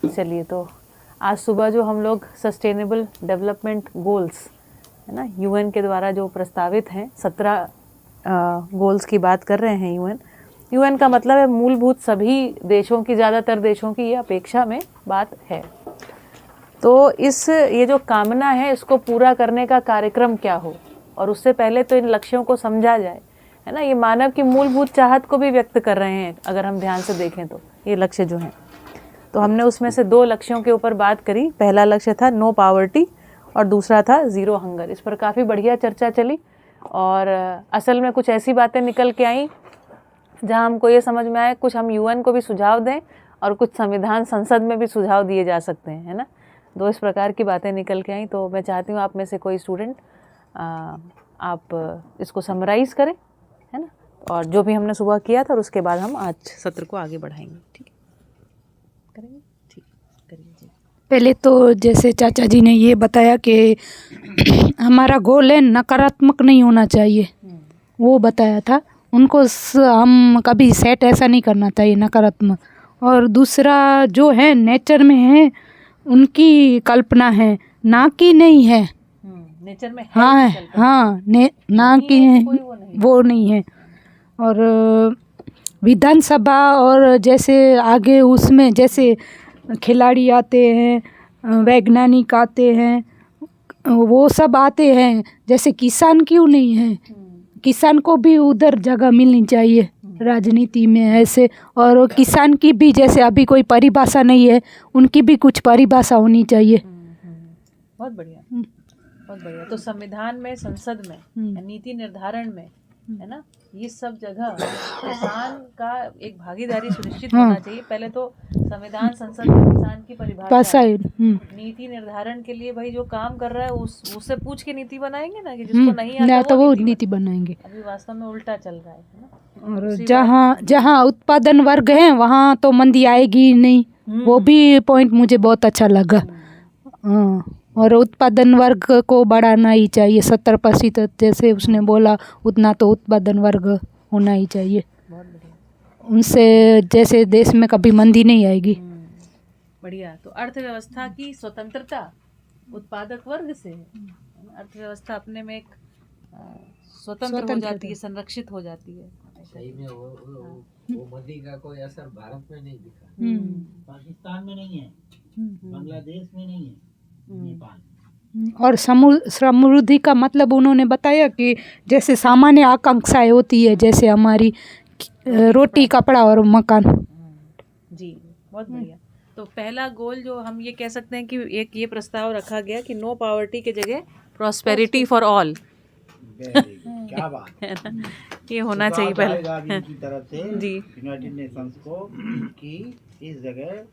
चलिए, तो आज सुबह जो हम लोग सस्टेनेबल डेवलपमेंट गोल्स है ना, यूएन के द्वारा जो प्रस्तावित हैं 17 गोल्स की बात कर रहे हैं। यूएन का मतलब है मूलभूत सभी देशों की, ज़्यादातर देशों की ये अपेक्षा में बात है। तो ये जो कामना है इसको पूरा करने का कार्यक्रम क्या हो, और उससे पहले तो इन लक्ष्यों को समझा जाए, है ना। ये मानव की मूलभूत चाहत को भी व्यक्त कर रहे हैं अगर हम ध्यान से देखें तो ये लक्ष्य जो हैं। तो हमने उसमें से 2 लक्ष्यों के ऊपर बात करी। पहला लक्ष्य था नो पावर्टी और दूसरा था ज़ीरो हंगर। इस पर काफ़ी बढ़िया चर्चा चली और असल में कुछ ऐसी बातें निकल के आई जहां हमको ये समझ में आया कुछ हम यूएन को भी सुझाव दें और कुछ संविधान संसद में भी सुझाव दिए जा सकते हैं, है ना। 2 इस प्रकार की बातें निकल के आई। तो मैं चाहती हूँ आप में से कोई स्टूडेंट आप इसको समराइज़ करें, है ना, और जो भी हमने सुबह किया था और उसके बाद हम आज सत्र को आगे बढ़ाएंगे। ठीक है, करेंगे? ठीक, करिए जी। पहले तो जैसे चाचा जी ने ये बताया कि हमारा गोल है नकारात्मक नहीं होना चाहिए, वो बताया था उनको। हम कभी सेट ऐसा नहीं करना चाहिए नकारात्मक। और दूसरा जो है नेचर में है उनकी कल्पना है, ना कि नहीं है। नेचर में है, हाँ हाँ, ना कि वो नहीं है। और विधानसभा और जैसे आगे उसमें जैसे खिलाड़ी आते हैं, वैज्ञानिक आते हैं, वो सब आते हैं, जैसे किसान क्यों नहीं है, किसान को भी उधर जगह मिलनी चाहिए राजनीति में ऐसे। और किसान की भी जैसे अभी कोई परिभाषा नहीं है, उनकी भी कुछ परिभाषा होनी चाहिए। बहुत बढ़िया, बहुत बढ़िया। तो संविधान में, संसद में, नीति निर्धारण में, है ना, ये सब जगह किसान का एक भागीदारी सुनिश्चित होना चाहिए। पहले तो संविधान संसद में किसान की परिभाषा है। नीति निर्धारण के लिए भाई जो काम कर रहा है उससे पूछ के नीति बनाएंगे ना, कि जिसको नहीं आता तो वो नीति बनाएंगे। अभी वास्तव में उल्टा चल रहा है ना। और जहाँ उत्पादन वर्ग है वहाँ तो मंदी आएगी नहीं, वो भी पॉइंट मुझे बहुत अच्छा लगा। और उत्पादन वर्ग को बढ़ाना ही चाहिए 70% जैसे उसने बोला, उतना तो उत्पादन वर्ग होना ही चाहिए। उनसे जैसे देश में कभी मंदी नहीं आएगी। बढ़िया। तो अर्थव्यवस्था की स्वतंत्रता उत्पादक वर्ग से है। अर्थव्यवस्था अपने में एक स्वतंत्र हो जाती है, संरक्षित हो जाती है। सही में वो मंदी का कोई असर भारत में नहीं दिखा, पाकिस्तान में नहीं है, बांग्लादेश में नहीं है, नेपाल। और समृद्धि का मतलब उन्होंने बताया कि जैसे सामान्य आकांक्षाएं होती है, जैसे हमारी रोटी, कपड़ा और मकान। जी, बहुत बढ़िया। तो पहला गोल जो हम ये कह सकते हैं कि एक ये प्रस्ताव रखा गया कि नो पावर्टी के जगह प्रॉस्पेरिटी फॉर ऑल। क्या बात है ना, ये होना चाहिए पहले की तरफ से जी, यूनाइटेड नेशंस को कि इस जगह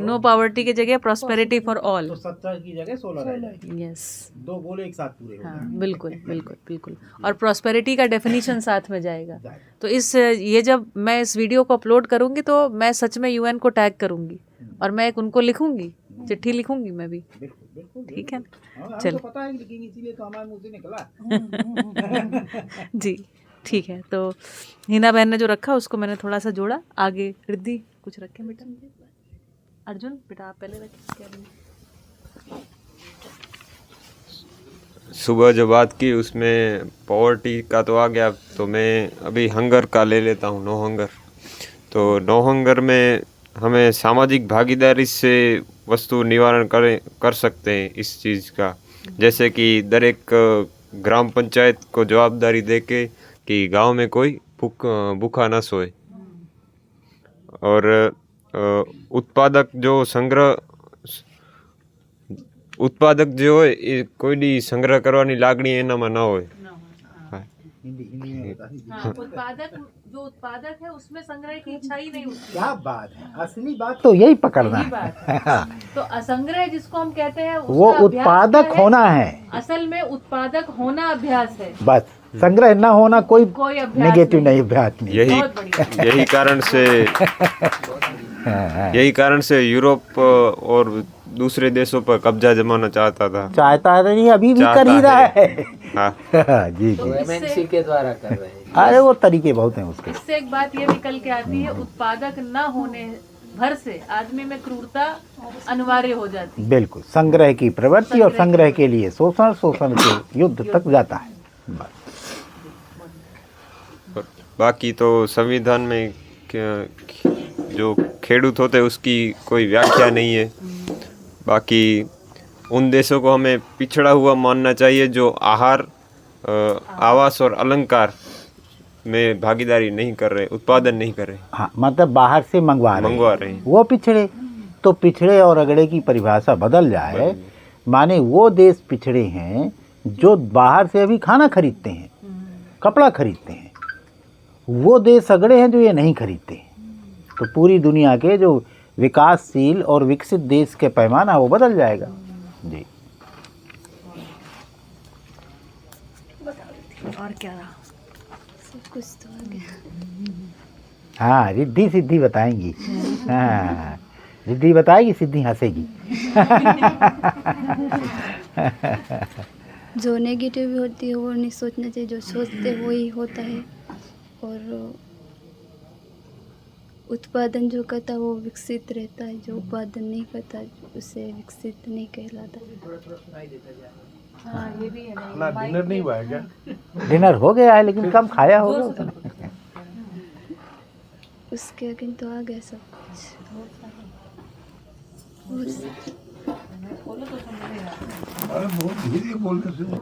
नो पावर्टी की जगह प्रॉस्पेरिटी फॉर ऑल, तो 17 की जगह 16 रह जाएगी। यस, 2 गोल एक साथ पूरे हो हाँ, जाएंगे। बिल्कुल बिल्कुल बिल्कुल। और प्रॉस्पेरिटी का डेफिनेशन साथ में जाएगा। तो ये जब मैं इस वीडियो को अपलोड करूंगी तो मैं सच में यूएन को टैग करूंगी और मैं एक उनको लिखूंगी, चिट्ठी लिखूंगी मैं भी। ठीक है, चलो, पता है, लेकिन इसीलिए तो हमारे मुंह से निकला। जी, ठीक है। तो हिना बहन ने जो रखा उसको मैंने थोड़ा सा जोड़ा। आगे रिद्धि कुछ रखे बेटा? अर्जुन बेटा आप पहले रखें। क्या सुबह जो बात की उसमें पॉवर्टी का तो आ गया, तो मैं अभी हंगर का ले लेता हूँ, नो हंगर। तो नो हंगर में हमें सामाजिक भागीदारी से वस्तु निवारण कर सकते हैं इस चीज़ का। जैसे कि दरेक ग्राम पंचायत को जवाबदारी दे के कि गांव में कोई भूखा ना सोए। और उत्पादक जो है कोई दी संग्रह करवानी लागणी एनामा ना होय। उत्पादक है उसमें संग्रह की इच्छा ही नहीं होती। क्या बात है, असली बात तो यही पकड़ना है। तो असंग्रह जिसको हम कहते हैं वो उत्पादक होना है। असल में उत्पादक होना अभ्यास है, बस। संग्रह ना होना कोई नेगेटिव नहीं, अभ्यास नहीं। यही कारण से यूरोप और दूसरे देशों पर कब्जा जमाना चाहता है नहीं, अभी भी कर ही रहा है। हाँ। जी तो एमएनसी के द्वारा कर रहे हैं। अरे वो तरीके बहुत हैं उसके। इससे एक बात ये निकल के आती है, उत्पादक न होने भर से आदमी में क्रूरता अनिवार्य हो जाती है। बिल्कुल, संग्रह की प्रवृत्ति और संग्रह के लिए शोषण, शोषण के युद्ध तक जाता है। बस। बाकी तो संविधान में जो खेडूत होते हैं उसकी कोई व्याख्या नहीं है। बाकी उन देशों को हमें पिछड़ा हुआ मानना चाहिए जो आहार, आवास और अलंकार में भागीदारी नहीं कर रहे, उत्पादन नहीं कर रहे। हाँ, मतलब बाहर से मंगवा रहे हैं, वो पिछड़े। तो पिछड़े और अगड़े की परिभाषा बदल जाए, माने वो देश पिछड़े हैं जो बाहर से अभी खाना खरीदते हैं, कपड़ा खरीदते हैं, वो देश अगड़े हैं जो ये नहीं खरीदते हैं। तो पूरी दुनिया के जो विकासशील और विकसित देश के पैमाना वो बदल जाएगा जी। और क्या रहा? सब कुछ तो आ गया। हाँ, रिद्धि सिद्धि बताएंगी। हाँ, रिद्धि बताएगी, सिद्धि हंसेगी। जो नेगेटिव होती है वो नहीं सोचना चाहिए, जो सोचते हैं वही होता है। और उत्पादन जो करता है वो विकसित रहता है, जो उत्पादन नहीं करता उसे विकसित नहीं कहलाता। हाँ, ये भी है। डिनर नहीं हुआ है क्या? डिनर हो गया है लेकिन कम खाया होगा उसने। उसके अगेन तो आ गया सब कुछ।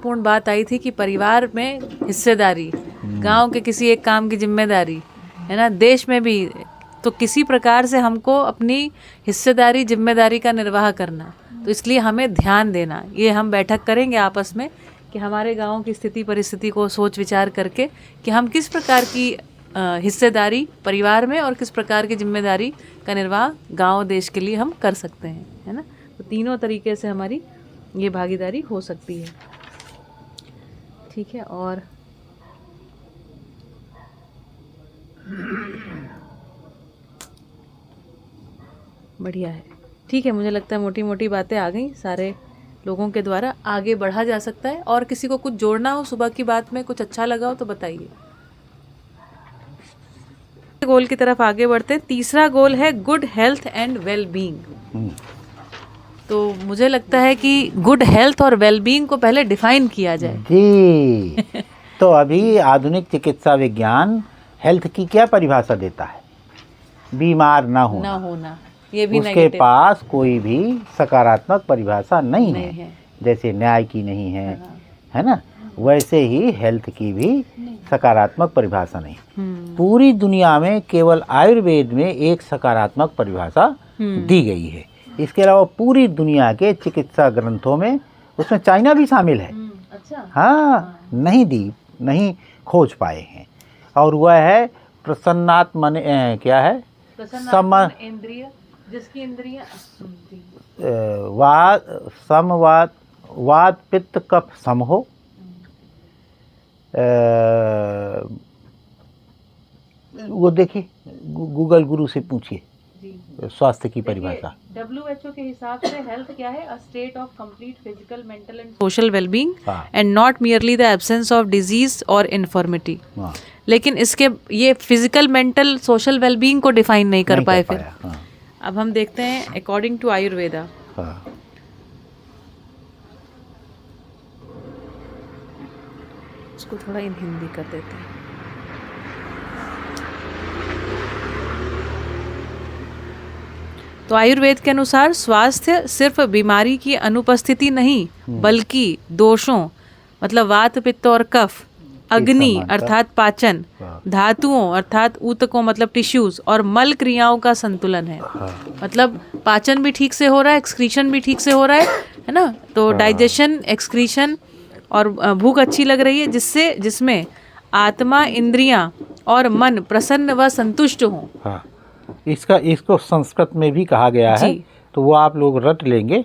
पूर्ण बात आई थी कि परिवार में हिस्सेदारी, गांव के किसी एक काम की जिम्मेदारी है ना, देश में भी। तो किसी प्रकार से हमको अपनी हिस्सेदारी, जिम्मेदारी का निर्वाह करना, तो इसलिए हमें ध्यान देना। ये हम बैठक करेंगे आपस में कि हमारे गांव की स्थिति परिस्थिति को सोच विचार करके कि हम किस प्रकार की हिस्सेदारी परिवार में और किस प्रकार की जिम्मेदारी का निर्वाह गांव देश के लिए हम कर सकते हैं, है ना। तो तीनों तरीके से हमारी ये भागीदारी हो सकती है। ठीक है, और बढ़िया है। ठीक है, मुझे लगता है मोटी मोटी बातें आ गई, सारे लोगों के द्वारा आगे बढ़ा जा सकता है। और किसी को कुछ जोड़ना हो सुबह की बात में, कुछ अच्छा लगा हो तो बताइए। गोल की तरफ आगे बढ़ते हैं। तीसरा गोल है good health and well being. तो मुझे लगता है कि गुड हेल्थ और वेल बीइंग को पहले डिफाइन किया जाए जी। तो अभी आधुनिक चिकित्सा विज्ञान हेल्थ की क्या परिभाषा देता है? बीमार ना होना। ये भी उसके पास कोई भी सकारात्मक परिभाषा नहीं नहीं है। है। जैसे न्याय की नहीं है, है ना, वैसे ही हेल्थ की भी सकारात्मक परिभाषा नहीं। पूरी दुनिया में केवल आयुर्वेद में एक सकारात्मक परिभाषा दी गई है। इसके अलावा पूरी दुनिया के चिकित्सा ग्रंथों में, उसमें चाइना भी शामिल है। अच्छा। हाँ, नहीं खोज पाए हैं। और वह है प्रसन्नात्मन, क्या है, इंद्रिय, जिसकी इंद्रियां वात पित्त कफ सम हो, वो देखिए, गूगल गुरु से पूछिए स्वास्थ्य की परिभाषा। WHO के हिसाब से हेल्थ क्या है? A state of complete physical, mental and social wellbeing हाँ। And not merely the absence of disease और इन्फॉर्मिटी। लेकिन इसके ये फिजिकल, मेंटल, सोशल वेलबींग को डिफाइन नहीं कर पाए फिर। हाँ। अब हम देखते हैं अकॉर्डिंग टू आयुर्वेदा। हाँ। इसको थोड़ा इन हिंदी कर देते हैं। तो आयुर्वेद के अनुसार स्वास्थ्य सिर्फ बीमारी की अनुपस्थिति नहीं, बल्कि दोषों मतलब वात, पित्त और कफ, अग्नि अर्थात पाचन, धातुओं अर्थात ऊतकों मतलब टिश्यूज, और मल क्रियाओं का संतुलन है। मतलब पाचन भी ठीक से हो रहा है, एक्सक्रीशन भी ठीक से हो रहा है ना। तो डाइजेशन, एक्सक्रीशन और भूख अच्छी लग रही है, जिसमें आत्मा, इंद्रियां और मन प्रसन्न व संतुष्ट हों। हाँ। इसको संस्कृत में भी कहा गया है, तो वो आप लोग रट लेंगे,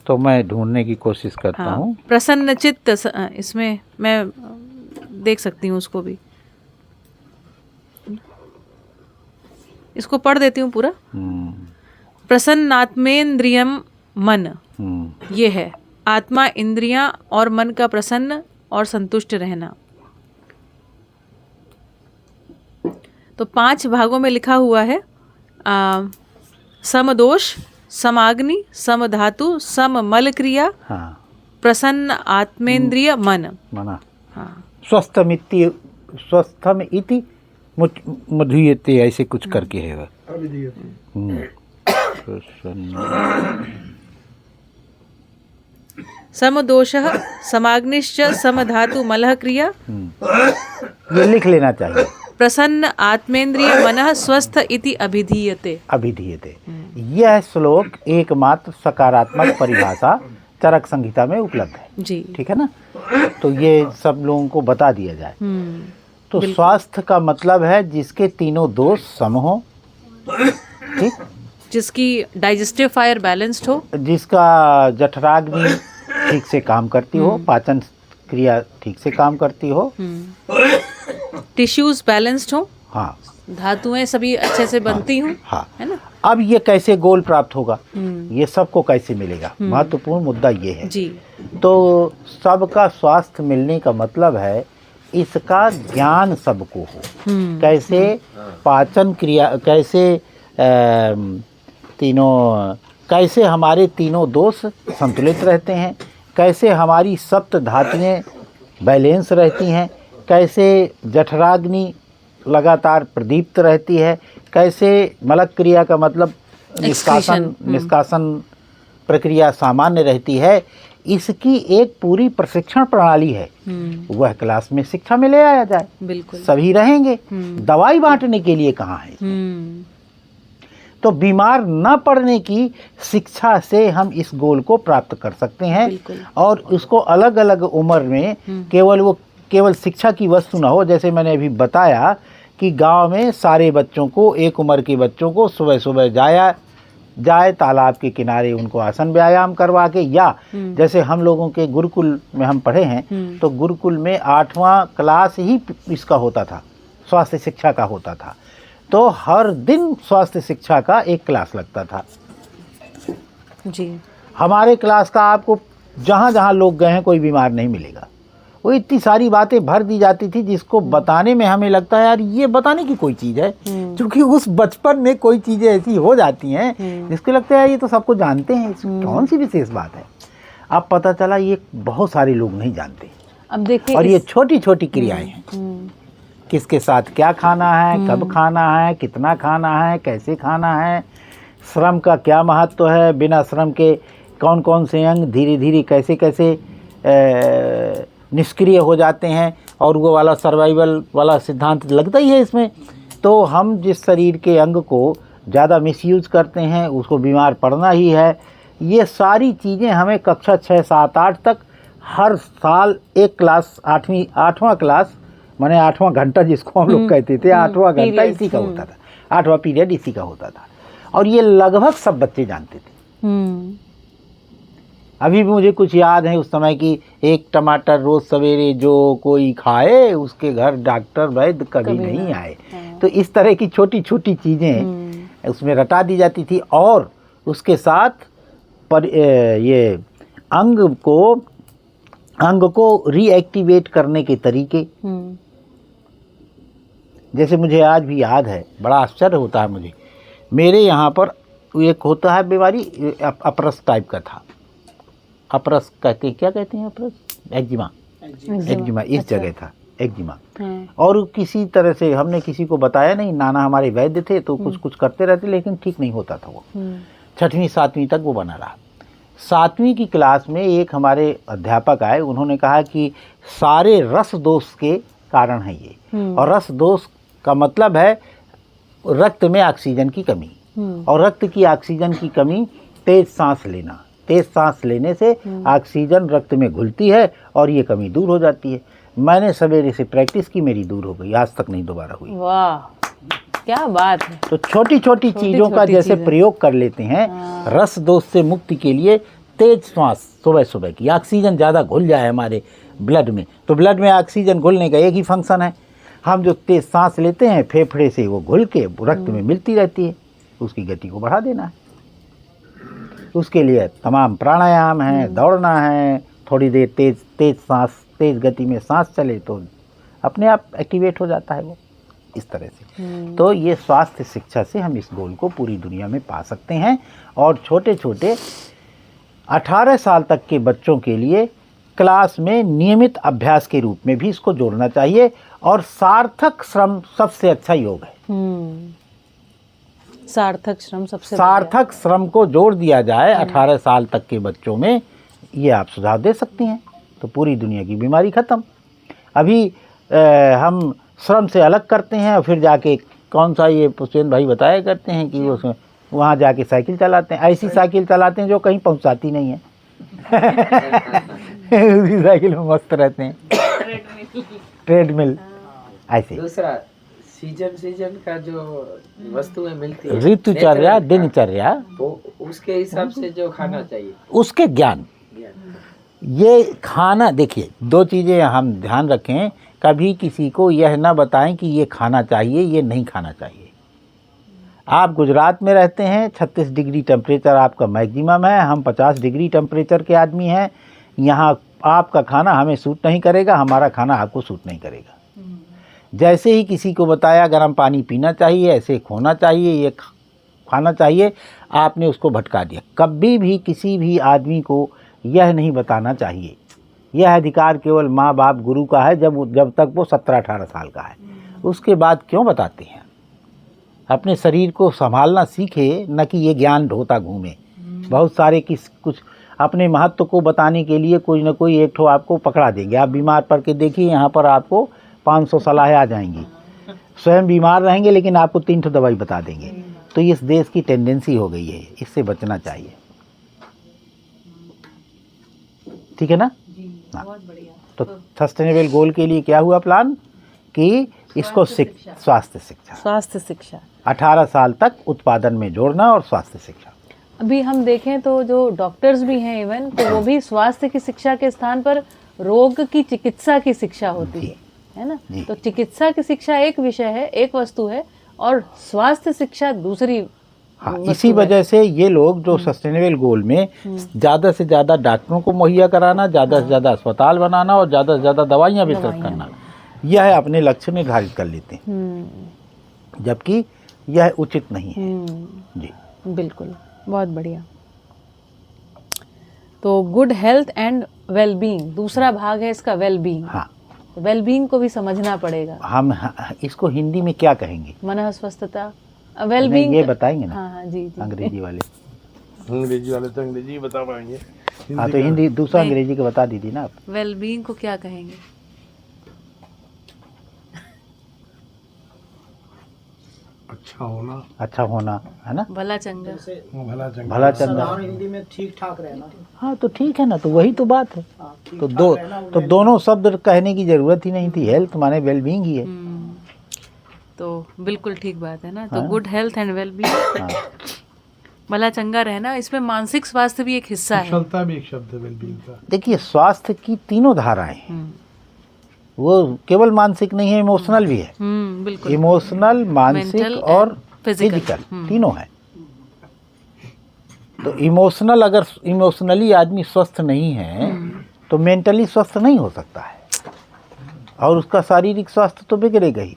तो मैं ढूंढने की कोशिश करता हूँ। प्रसन्न चित्त, इसमें मैं देख सकती हूँ उसको भी, इसको पढ़ देती हूँ पूरा। प्रसन्नात्मेन्द्रियम मन, ये है आत्मा, इंद्रियां और मन का प्रसन्न और संतुष्ट रहना। तो 5 भागों में लिखा हुआ है। समदोष, समाग्नि, समधातु, सममल क्रिया, हाँ प्रसन्न आत्मेंद्रिय मन। मना हाँ स्वस्थम इति मधुयते, ऐसे कुछ करके है वह। समदोषः, समाग्निश्च, समधातु, मलः क्रिया, ये लिख लेना चाहिए। प्रसन्न आत्मेंद्रिय मनः स्वस्थ इति अभिधीयते। अभिधीयते। यह श्लोक एकमात्र सकारात्मक परिभाषा चरक संहिता में उपलब्ध है। जी। ठीक है ना, तो ये सब लोगों को बता दिया जाए। तो स्वास्थ्य का मतलब है जिसके तीनों दोष सम हो, ठीक, जिसकी डाइजेस्टिव फायर बैलेंस्ड हो, जिसका जठराग्नि ठीक से काम करती हो, पाचन क्रिया ठीक से काम करती हो, टिश्यूज बैलेंस्ड हो, हाँ, धातुएं सभी अच्छे से बनती हों, हाँ। है ना। अब ये कैसे गोल प्राप्त होगा, ये सबको कैसे मिलेगा, महत्वपूर्ण मुद्दा ये है जी। तो सबका स्वास्थ्य मिलने का मतलब है इसका ज्ञान सबको हो, कैसे पाचन क्रिया, कैसे हमारे तीनों दोष संतुलित रहते हैं, कैसे हमारी सप्त धातुएं बैलेंस रहती हैं, कैसे जठराग्नि लगातार प्रदीप्त रहती है, कैसे मलक क्रिया का मतलब निष्कासन प्रक्रिया सामान्य रहती है। इसकी एक पूरी प्रशिक्षण प्रणाली है, वह क्लास में शिक्षा में ले आया जाए, बिल्कुल सभी रहेंगे। दवाई बांटने के लिए कहाँ है, तो बीमार न पड़ने की शिक्षा से हम इस गोल को प्राप्त कर सकते हैं। और उसको अलग अलग उम्र में केवल शिक्षा की वस्तु ना हो। जैसे मैंने अभी बताया कि गांव में सारे बच्चों को, एक उम्र के बच्चों को सुबह सुबह जाए तालाब के किनारे, उनको आसन व्यायाम करवा के, या जैसे हम लोगों के गुरुकुल में हम पढ़े हैं तो गुरुकुल में 8वां क्लास ही इसका होता था, स्वास्थ्य शिक्षा का होता था। तो हर दिन स्वास्थ्य शिक्षा का एक क्लास लगता था जी। हमारे क्लास का आपको जहाँ जहाँ लोग गए हैं कोई बीमार नहीं मिलेगा। वो इतनी सारी बातें भर दी जाती थी जिसको बताने में हमें लगता है यार ये बताने की कोई चीज़ है, क्योंकि उस बचपन में कोई चीज़ें ऐसी हो जाती हैं जिसको लगता है ये तो सबको जानते हैं, इसमें कौन सी विशेष बात है। अब पता चला ये बहुत सारे लोग नहीं जानते। अब देखिए, और ये छोटी छोटी क्रियाएं हैं, किसके साथ क्या खाना है, कब खाना है, कितना खाना है, कैसे खाना है, श्रम का क्या महत्व है, बिना श्रम के कौन कौन से अंग धीरे धीरे कैसे कैसे निष्क्रिय हो जाते हैं, और वो वाला सर्वाइवल वाला सिद्धांत लगता ही है इसमें। तो हम जिस शरीर के अंग को ज़्यादा मिसयूज करते हैं उसको बीमार पड़ना ही है। ये सारी चीज़ें हमें कक्षा 6, 7, 8 तक हर साल एक क्लास, 8वां क्लास माने 8वां घंटा जिसको हम लोग कहते थे, 8वां घंटा इसी का होता था, 8वां पीरियड इसी का होता था। और ये लगभग सब बच्चे जानते थे। अभी भी मुझे कुछ याद है उस समय की, एक टमाटर रोज़ सवेरे जो कोई खाए उसके घर डॉक्टर वैद्य कभी नहीं आए। तो इस तरह की छोटी छोटी चीज़ें उसमें रटा दी जाती थी। और उसके साथ ये अंग को रीएक्टिवेट करने के तरीके, जैसे मुझे आज भी याद है, बड़ा आश्चर्य होता है मुझे। मेरे यहाँ पर एक होता है बीमारी, अपरस टाइप का था। अपरस कहते, क्या कहते हैं अपरस, एक्जिमा इस जगह था एक्जिमा। और किसी तरह से हमने किसी को बताया नहीं, नाना हमारे वैद्य थे तो कुछ करते रहते, लेकिन ठीक नहीं होता था वो। 6वीं 7वीं तक वो बना रहा। 7वीं की क्लास में एक हमारे अध्यापक आए, उन्होंने कहा कि सारे रस दोष के कारण है ये। और रस दोष का मतलब है रक्त में ऑक्सीजन की कमी, और रक्त की ऑक्सीजन की कमी तेज सांस लेना, तेज सांस लेने से ऑक्सीजन रक्त में घुलती है और ये कमी दूर हो जाती है। मैंने सवेरे से प्रैक्टिस की, मेरी दूर हो गई, आज तक नहीं दोबारा हुई। वाह, क्या बात है। तो छोटी छोटी चीज़ों का जैसे प्रयोग कर लेते हैं रस दोष से मुक्ति के लिए। तेज श्वास सुबह सुबह की, ऑक्सीजन ज़्यादा घुल जाए हमारे ब्लड में, तो ब्लड में ऑक्सीजन घुलने का एक ही फंक्शन है, हम जो तेज सांस लेते हैं फेफड़े से वो घुल के रक्त में मिलती रहती है, उसकी गति को बढ़ा देना है। उसके लिए तमाम प्राणायाम है, दौड़ना है, थोड़ी देर तेज गति में सांस चले तो अपने आप एक्टिवेट हो जाता है वो। इस तरह से। तो ये स्वास्थ्य शिक्षा से हम इस गोल को पूरी दुनिया में पा सकते हैं। और छोटे छोटे 18 साल तक के बच्चों के लिए क्लास में नियमित अभ्यास के रूप में भी इसको जोड़ना चाहिए। और सार्थक श्रम सबसे अच्छा योग है। सार्थक श्रम सबसे सार्थक श्रम को जोड़ दिया जाए 18 साल तक के बच्चों में, ये आप सुझाव दे सकती हैं, तो पूरी दुनिया की बीमारी खत्म। अभी हम श्रम से अलग करते हैं और फिर जाके कौन सा ये पुष्पेंद्र भाई बताया करते हैं कि वो वहाँ जाके साइकिल चलाते हैं। ऐसी साइकिल चलाते हैं जो कहीं पहुँचाती नहीं है। उसी साइकिल में मस्त रहते हैं, ट्रेडमिल। ऐसे दूसरा सीजन का जो वस्तुएं मिलती है, ऋतुचर्या, दिनचर्या, वो उसके हिसाब से जो खाना चाहिए, उसके ज्ञान। ये खाना, देखिए 2 चीज़ें हम ध्यान रखें, कभी किसी को यह ना बताएं कि ये खाना चाहिए, ये नहीं खाना चाहिए। आप गुजरात में रहते हैं, 36 डिग्री टेम्परेचर आपका मैक्सिमम है, हम 50 डिग्री टेम्परेचर के आदमी हैं। यहाँ आपका खाना हमें सूट नहीं करेगा, हमारा खाना आपको सूट नहीं करेगा। जैसे ही किसी को बताया गर्म पानी पीना चाहिए, ऐसे खोना चाहिए, ये खाना चाहिए, आपने उसको भटका दिया। कभी भी किसी भी आदमी को यह नहीं बताना चाहिए। यह अधिकार केवल माँ बाप गुरु का है जब तक वो 17-18 साल का है। उसके बाद क्यों बताते हैं? अपने शरीर को संभालना सीखे, न कि ये ज्ञान ढोता घूमे। बहुत सारे कुछ अपने महत्व को बताने के लिए कोई ना कोई एक ठो आपको पकड़ा देंगे। आप बीमार पड़ के देखिए, यहाँ पर आपको 500 सलाहें आ जाएंगी। स्वयं बीमार रहेंगे लेकिन आपको 3 ठो दवाई बता देंगे। तो इस देश की टेंडेंसी हो गई है, इससे बचना चाहिए। ठीक है ना? बहुत बढ़िया। तो सस्टेनेबल गोल के लिए क्या हुआ प्लान कि इसको स्वास्थ्य शिक्षा 18 साल तक उत्पादन में जोड़ना और स्वास्थ्य शिक्षा। अभी हम देखें तो जो डॉक्टर्स भी हैं इवन, तो वो भी स्वास्थ्य की शिक्षा के स्थान पर रोग की चिकित्सा की शिक्षा होती है ना? तो चिकित्सा की शिक्षा एक विषय है, एक वस्तु है, और स्वास्थ्य शिक्षा दूसरी। हाँ, इसी वजह से ये लोग जो सस्टेनेबल गोल में ज़्यादा से ज़्यादा डॉक्टरों को मुहैया कराना, ज़्यादा से ज़्यादा अस्पताल बनाना और ज़्यादा से ज़्यादा दवाइयाँ वितरित करना, यह अपने लक्ष्य निर्धारित कर लेते हैं, जबकि यह उचित नहीं है। जी बिल्कुल, बहुत बढ़िया। तो good health and well being दूसरा भाग है इसका, वेल बीइंग। हाँ, वेल बीइंग को भी समझना पड़ेगा। हम इसको हिंदी में क्या कहेंगे? मन स्वस्थता, वेल बीइंग ये बताएंगे ना? हाँ जी जी। अंग्रेजी वाले तो अंग्रेजी बता पाएंगे। हाँ, तो हिंदी दूसरा अंग्रेजी का बता दीजिए ना आप। वेल बीइंग को क्या कहेंगे? अच्छा होना है ना? भला चंगा। भला चंगा। हिंदी में ठीक ठाक रहना। हाँ, तो ठीक है ना, तो वही तो बात है। तो दोनों शब्द कहने की जरूरत ही नहीं थी। हेल्थ माने वेल बीइंग ही है। तो बिल्कुल ठीक बात है ना। तो good health and well being, भला चंगा रहना, इसमें मानसिक स्वास्थ्य भी एक हिस्सा है। कुशलता भी एक शब्द है वेल बीइंग का। देखिए, स्वास्थ्य की तीनों धाराएं हैं। वो केवल मानसिक नहीं है, इमोशनल भी है। बिल्कुल। इमोशनल, मानसिक Mental और and physical। फिजिकल तीनों है। तो इमोशनल, अगर इमोशनली आदमी स्वस्थ नहीं है तो मेंटली स्वस्थ नहीं हो सकता है, और उसका शारीरिक स्वास्थ्य तो बिगड़ेगा ही।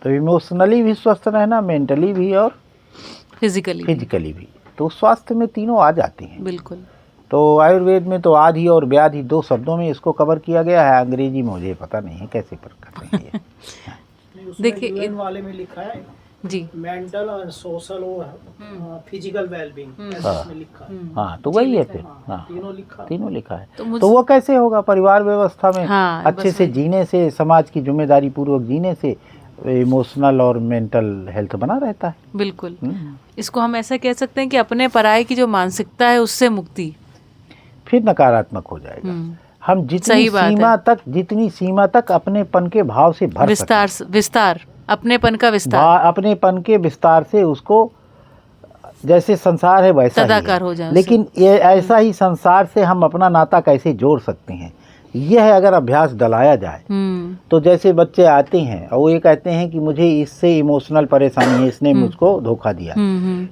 तो इमोशनली भी स्वस्थ रहना, मेंटली भी और फिजिकली भी, तो स्वास्थ्य में तीनों आ जाती हैं। बिल्कुल। तो आयुर्वेद में तो आधि और व्याधि 2 शब्दों में इसको कवर किया गया है। अंग्रेजी में मुझे पता नहीं है कैसे पर करते हैं। देखिए इन वाले में लिखा है जी, मेंटल और सोशल और फिजिकल वेलबींग ऐसा इसमें लिखा है। हाँ, तो वही है फिर। हाँ, तीनों लिखा है। तो वो कैसे होगा? परिवार व्यवस्था में अच्छे से जीने से, समाज की जिम्मेदारी पूर्वक जीने से इमोशनल और मेंटल हेल्थ बना रहता है। बिल्कुल। इसको हम ऐसा कह सकते हैं कि अपने पराये की जो मानसिकता है उससे मुक्ति, फिर नकारात्मक हो जाएगा। हम जितनी सीमा तक अपनेपन के भाव से भर विस्तार अपनेपन का विस्तार, अपनेपन के विस्तार से उसको, जैसे संसार है वैसा तदाकार हो जाए। लेकिन ये ऐसा ही संसार से हम अपना नाता कैसे जोड़ सकते हैं, यह अगर अभ्यास डलाया जाए तो जैसे बच्चे आते हैं और वो ये कहते हैं कि मुझे इससे इमोशनल परेशानी है, इसने मुझको धोखा दिया,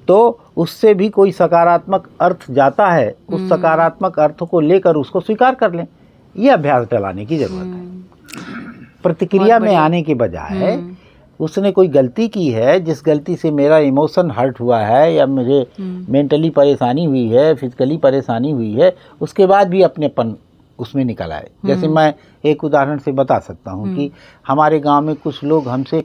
तो उससे भी कोई सकारात्मक अर्थ जाता है, उस सकारात्मक अर्थ को लेकर उसको स्वीकार कर लें। ये अभ्यास डलाने की जरूरत है। प्रतिक्रिया में आने के बजाय उसने कोई गलती की है, जिस गलती से मेरा इमोशन हर्ट हुआ है या मुझे मेंटली परेशानी हुई है, फिजिकली परेशानी हुई है, उसके बाद भी अपनेपन उसमें निकल आए। जैसे मैं एक उदाहरण से बता सकता हूँ कि हमारे गांव में कुछ लोग हमसे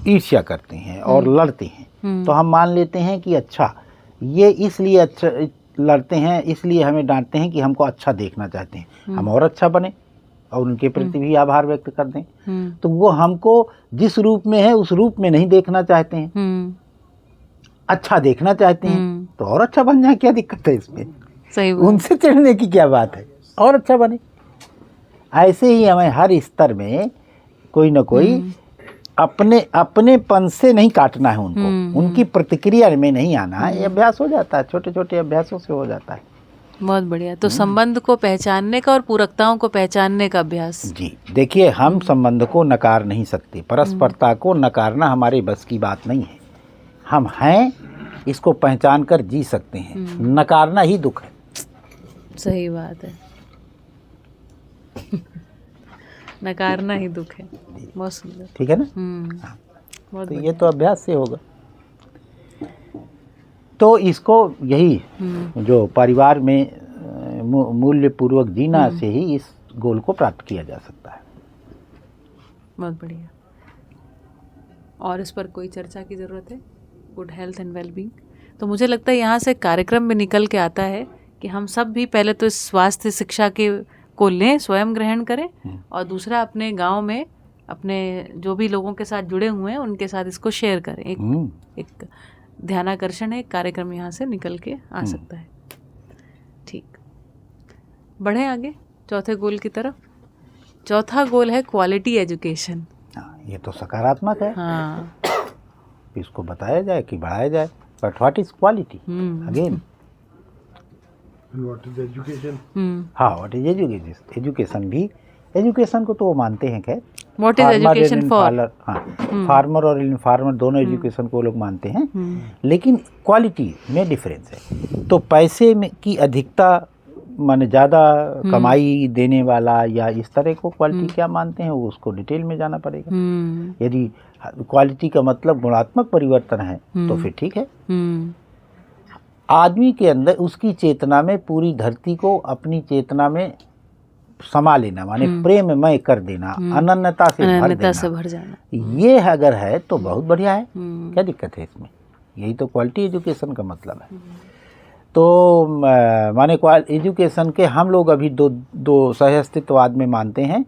ईर्ष्या करते हैं और लड़ते हैं, तो हम मान लेते हैं कि अच्छा ये इसलिए अच्छा लड़ते हैं, इसलिए हमें डांटते हैं कि हमको अच्छा देखना चाहते हैं, हम और अच्छा बने और उनके प्रति भी आभार व्यक्त कर दें। तो वो हमको जिस रूप में है उस रूप में नहीं देखना चाहते हैं, अच्छा देखना चाहते हैं, तो और अच्छा बन जाए, क्या दिक्कत है इसमें? सही बात। उनसे चिढ़ने की क्या बात है, और अच्छा बने। ऐसे ही हमें हर स्तर में कोई ना कोई अपनेपन से नहीं काटना है उनको, उनकी प्रतिक्रिया में नहीं आना है। ये अभ्यास हो जाता है, छोटे छोटे अभ्यासों से हो जाता है। बहुत बढ़िया। तो संबंध को पहचानने का और पूरकताओं को पहचानने का अभ्यास। जी देखिए, हम संबंध को नकार नहीं सकते, परस्परता को नकारना हमारे बस की बात नहीं है। हम हैं, इसको पहचान कर जी सकते हैं, नकारना ही दुख है। सही बात है। नकारना ही दुख है। बहुत सुंदर। ठीक है ना? बहुत तो ये तो अभ्यास से होगा। तो इसको यही जो परिवार में मूल्य पूर्वक जीना से ही इस गोल को प्राप्त किया जा सकता है। बहुत बढ़िया। और इस पर कोई चर्चा की ज़रूरत है? Good health and wellbeing. तो मुझे लगता है यहाँ से कार्यक्रम में निकल के आता है कि हम सब भी पहले तो इस स्वास्थ्य शिक्षा को लें, स्वयं ग्रहण करें, और दूसरा अपने गांव में अपने जो भी लोगों के साथ जुड़े हुए हैं उनके साथ इसको शेयर करें। एक ध्यानाकर्षण है, एक कार्यक्रम यहाँ से निकल के आ सकता है। ठीक, बढ़े आगे चौथे गोल की तरफ। चौथा गोल है क्वालिटी एजुकेशन। ये तो सकारात्मक है। हाँ, इसको बताया जाए कि बढ़ाया जाए। But what is quality again? What is education? हाँ, व्हाट इज एजुकेशन? एजुकेशन भी, एजुकेशन को तो वो मानते हैं। खैर, व्हाट इज एजुकेशन फॉर? हाँ, फार्मर और इनफार्मर दोनों एजुकेशन को लोग मानते हैं, लेकिन क्वालिटी में डिफरेंस है। तो पैसे में की अधिकता माने ज़्यादा कमाई देने वाला या इस तरह को क्वालिटी क्या मानते हैं, वो उसको डिटेल में जाना पड़ेगा। यदि क्वालिटी का मतलब गुणात्मक परिवर्तन है तो फिर ठीक है। आदमी के अंदर उसकी चेतना में पूरी धरती को अपनी चेतना में समा लेना, माने प्रेममय कर देना, अनन्यता से भर जाना। ये अगर है तो बहुत बढ़िया है, क्या दिक्कत है इसमें? यही तो क्वालिटी एजुकेशन का मतलब है। तो माने एजुकेशन के हम लोग अभी दो सहअस्तित्ववाद में मानते हैं,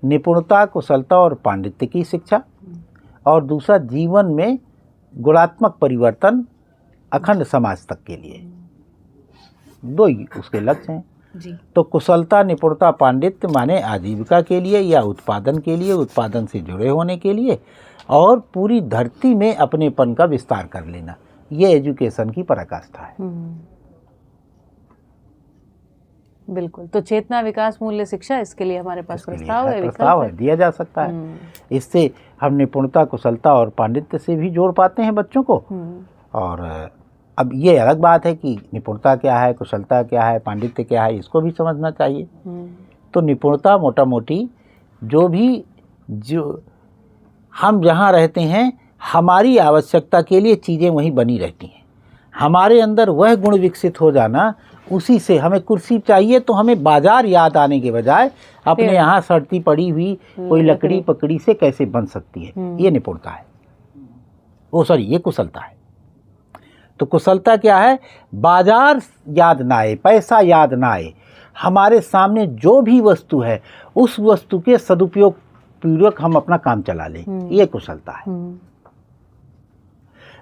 निपुणता, कुशलता और पांडित्य की शिक्षा, और दूसरा जीवन में गुणात्मक परिवर्तन अखंड समाज तक के लिए। दो ही उसके लक्ष्य हैं जी। तो कुशलता, निपुणता, पांडित्य माने आजीविका के लिए या उत्पादन के लिए, उत्पादन से जुड़े होने के लिए, और पूरी धरती में अपनेपन का विस्तार कर लेना। ये एजुकेशन की पराकाष्ठा है। बिल्कुल। तो चेतना, विकास, मूल्य, शिक्षा, इसके लिए हमारे पास प्रस्ताव है, दिया जा सकता है। इससे हम निपुणता, कुशलता और पांडित्य से भी जोड़ पाते हैं बच्चों को। और अब ये अलग बात है कि निपुणता क्या है, कुशलता क्या है, पांडित्य क्या है, इसको भी समझना चाहिए। तो निपुणता मोटा मोटी जो हम जहाँ रहते हैं, हमारी आवश्यकता के लिए चीज़ें वहीं बनी रहती हैं। हमारे अंदर वह गुण विकसित हो जाना, उसी से हमें कुर्सी चाहिए तो हमें बाजार याद आने के बजाय अपने यहाँ सड़ती पड़ी हुई कोई लकड़ी पकड़ी से कैसे बन सकती है, ये निपुणता है। ये कुशलता है। तो कुशलता क्या है? बाजार याद ना आए, पैसा याद ना आए, हमारे सामने जो भी वस्तु है उस वस्तु के सदुपयोग पूर्वक हम अपना काम चला लें, ये कुशलता है।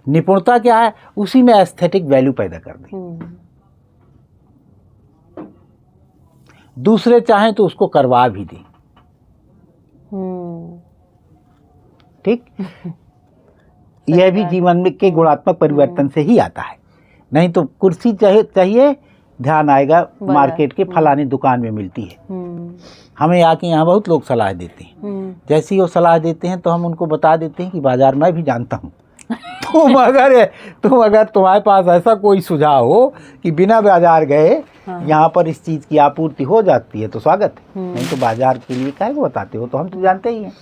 निपुणता क्या है? उसी में एस्थेटिक वैल्यू पैदा कर दें। दूसरे चाहें तो उसको करवा भी दें। ठीक, यह भी जीवन में के गुणात्मक परिवर्तन से ही आता है। नहीं तो कुर्सी चाहिए, ध्यान आएगा मार्केट के फलाने दुकान में मिलती है। हमें आके यहाँ बहुत लोग सलाह देते हैं। जैसे ही वो सलाह देते हैं तो हम उनको बता देते हैं कि बाजार मैं भी जानता हूँ। तुम अगर तुम्हारे पास ऐसा कोई सुझाव हो कि बिना बाजार गए यहाँ पर इस चीज़ की आपूर्ति हो जाती है तो स्वागत है। नहीं तो बाजार के लिए काहे को बताते हो, तो हम तो जानते ही हैं।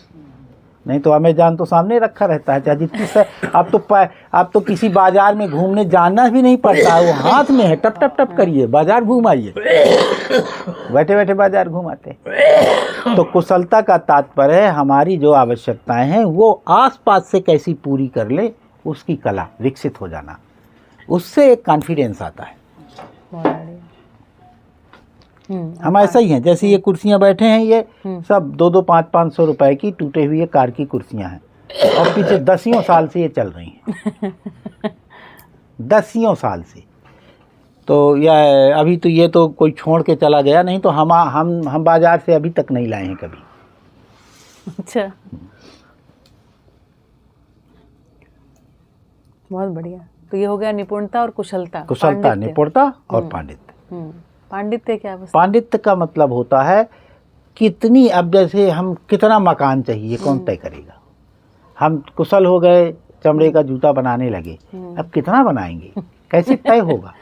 नहीं तो अमेज़न तो सामने रखा रहता है, चाहे जितनी से अब तो किसी बाजार में घूमने जाना भी नहीं पड़ता है, वो हाथ में है, टप टप टप करिए बाजार घूम आइए, बैठे बैठे बाजार घुमाते। तो कुशलता का तात्पर्य है हमारी जो आवश्यकताएं हैं वो आसपास से कैसी पूरी कर ले, उसकी कला विकसित हो जाना, उससे एक कॉन्फिडेंस आता है। बहुत बढ़िया। हम ऐसा ही हैं, जैसे ये कुर्सियां बैठे हैं, ये सब 2-2, 500 रुपए की टूटे हुए कार की कुर्सियां हैं और पीछे 10 साल से ये चल रही हैं 10 साल से। तो यह अभी तो ये तो कोई छोड़ के चला गया, नहीं तो हम बाजार से अभी तक नहीं लाए हैं कभी। अच्छा, बहुत बढ़िया। तो ये हो गया निपुणता और कुशलता। कुशलता, निपुणता और पांडित्य। पांडित्य क्या है? पांडित्य का मतलब होता है कितनी, अब जैसे हम कितना मकान चाहिए कौन तय करेगा। हम कुशल हो गए, चमड़े का जूता बनाने लगे, अब कितना बनाएंगे, कैसे तय होगा।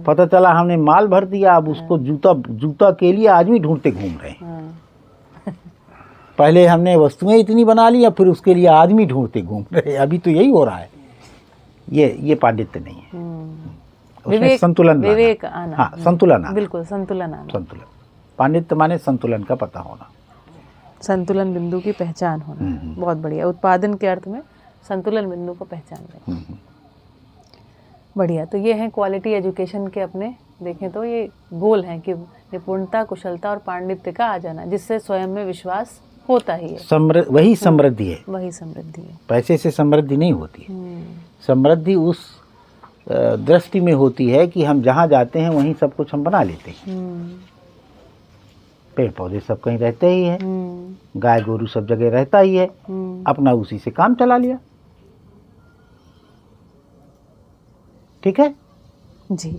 पता चला हमने माल भर दिया, अब उसको जूता के लिए आदमी ढूंढते घूम रहे हैं। पहले हमने वस्तुएं इतनी बना ली, फिर उसके लिए आदमी ढूंढते घूम रहे हैं। अभी तो यही हो रहा है। ये पांडित्य नहीं है, उसमें संतुलन, विवेक आना। हाँ, संतुलन आना, बिल्कुल संतुलन आना। संतुलन। पांडित्य माने संतुलन का पता होना, संतुलन बिंदु की पहचान होना। बहुत बढ़िया। उत्पादन के अर्थ में संतुलन बिंदु को पहचान लेना। बढ़िया। तो ये है क्वालिटी एजुकेशन के अपने देखें तो ये गोल हैं कि निपुणता, कुशलता और पांडित्य का आ जाना, जिससे स्वयं में विश्वास होता ही है। वही समृद्धि है। वही समृद्धि है। पैसे से समृद्धि नहीं होती है। समृद्धि उस दृष्टि में होती है कि हम जहाँ जाते हैं वहीं सब कुछ हम बना लेते हैं। पेड़ पौधे सब कहीं रहते ही है, गाय गोरू सब जगह रहता ही है, अपना उसी से काम चला लिया। ठीक है जी।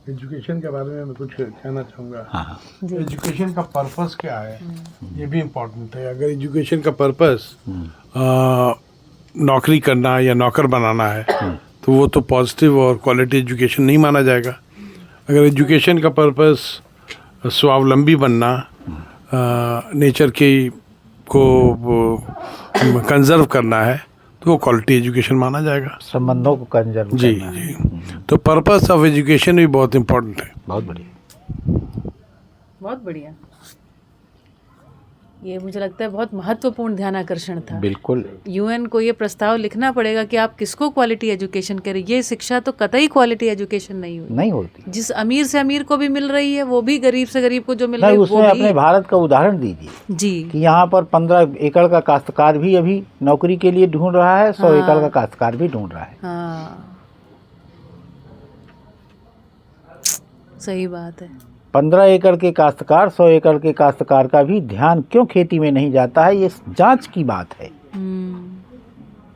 एजुकेशन के बारे में मैं कुछ कहना चाहूँगा। हाँ। एजुकेशन का पर्पस क्या है, ये भी इम्पोर्टेंट है। अगर एजुकेशन का पर्पस नौकरी करना या नौकर बनाना है तो वो तो पॉजिटिव और क्वालिटी एजुकेशन नहीं माना जाएगा। अगर एजुकेशन का पर्पस स्वावलंबी बनना, नेचर को कंजर्व करना है तो वो क्वालिटी एजुकेशन माना जाएगा। संबंधों को कंजर्व जी करना है। जी। तो पर्पस ऑफ एजुकेशन भी बहुत इम्पोर्टेंट है। बहुत बढ़िया, बहुत बढ़िया। ये मुझे लगता है बहुत महत्वपूर्ण ध्यान आकर्षण था। बिल्कुल। यूएन को ये प्रस्ताव लिखना पड़ेगा कि आप किसको क्वालिटी एजुकेशन करें। ये शिक्षा तो कतई क्वालिटी एजुकेशन नहीं होती। जिस अमीर से अमीर को भी मिल रही है वो भी गरीब से गरीब को जो मिल रही है वो उसमें अपने भारत का उदाहरण दीजिए जी कि यहाँ पर 15 एकड़ का काश्तकार भी अभी नौकरी के लिए ढूंढ रहा है, 100 एकड़ का काश्तकार भी ढूंढ रहा है। हाँ, सही बात है। 15 एकड़ के काश्तकार, 100 एकड़ के काश्तकार का भी ध्यान क्यों खेती में नहीं जाता है, ये जांच की बात है।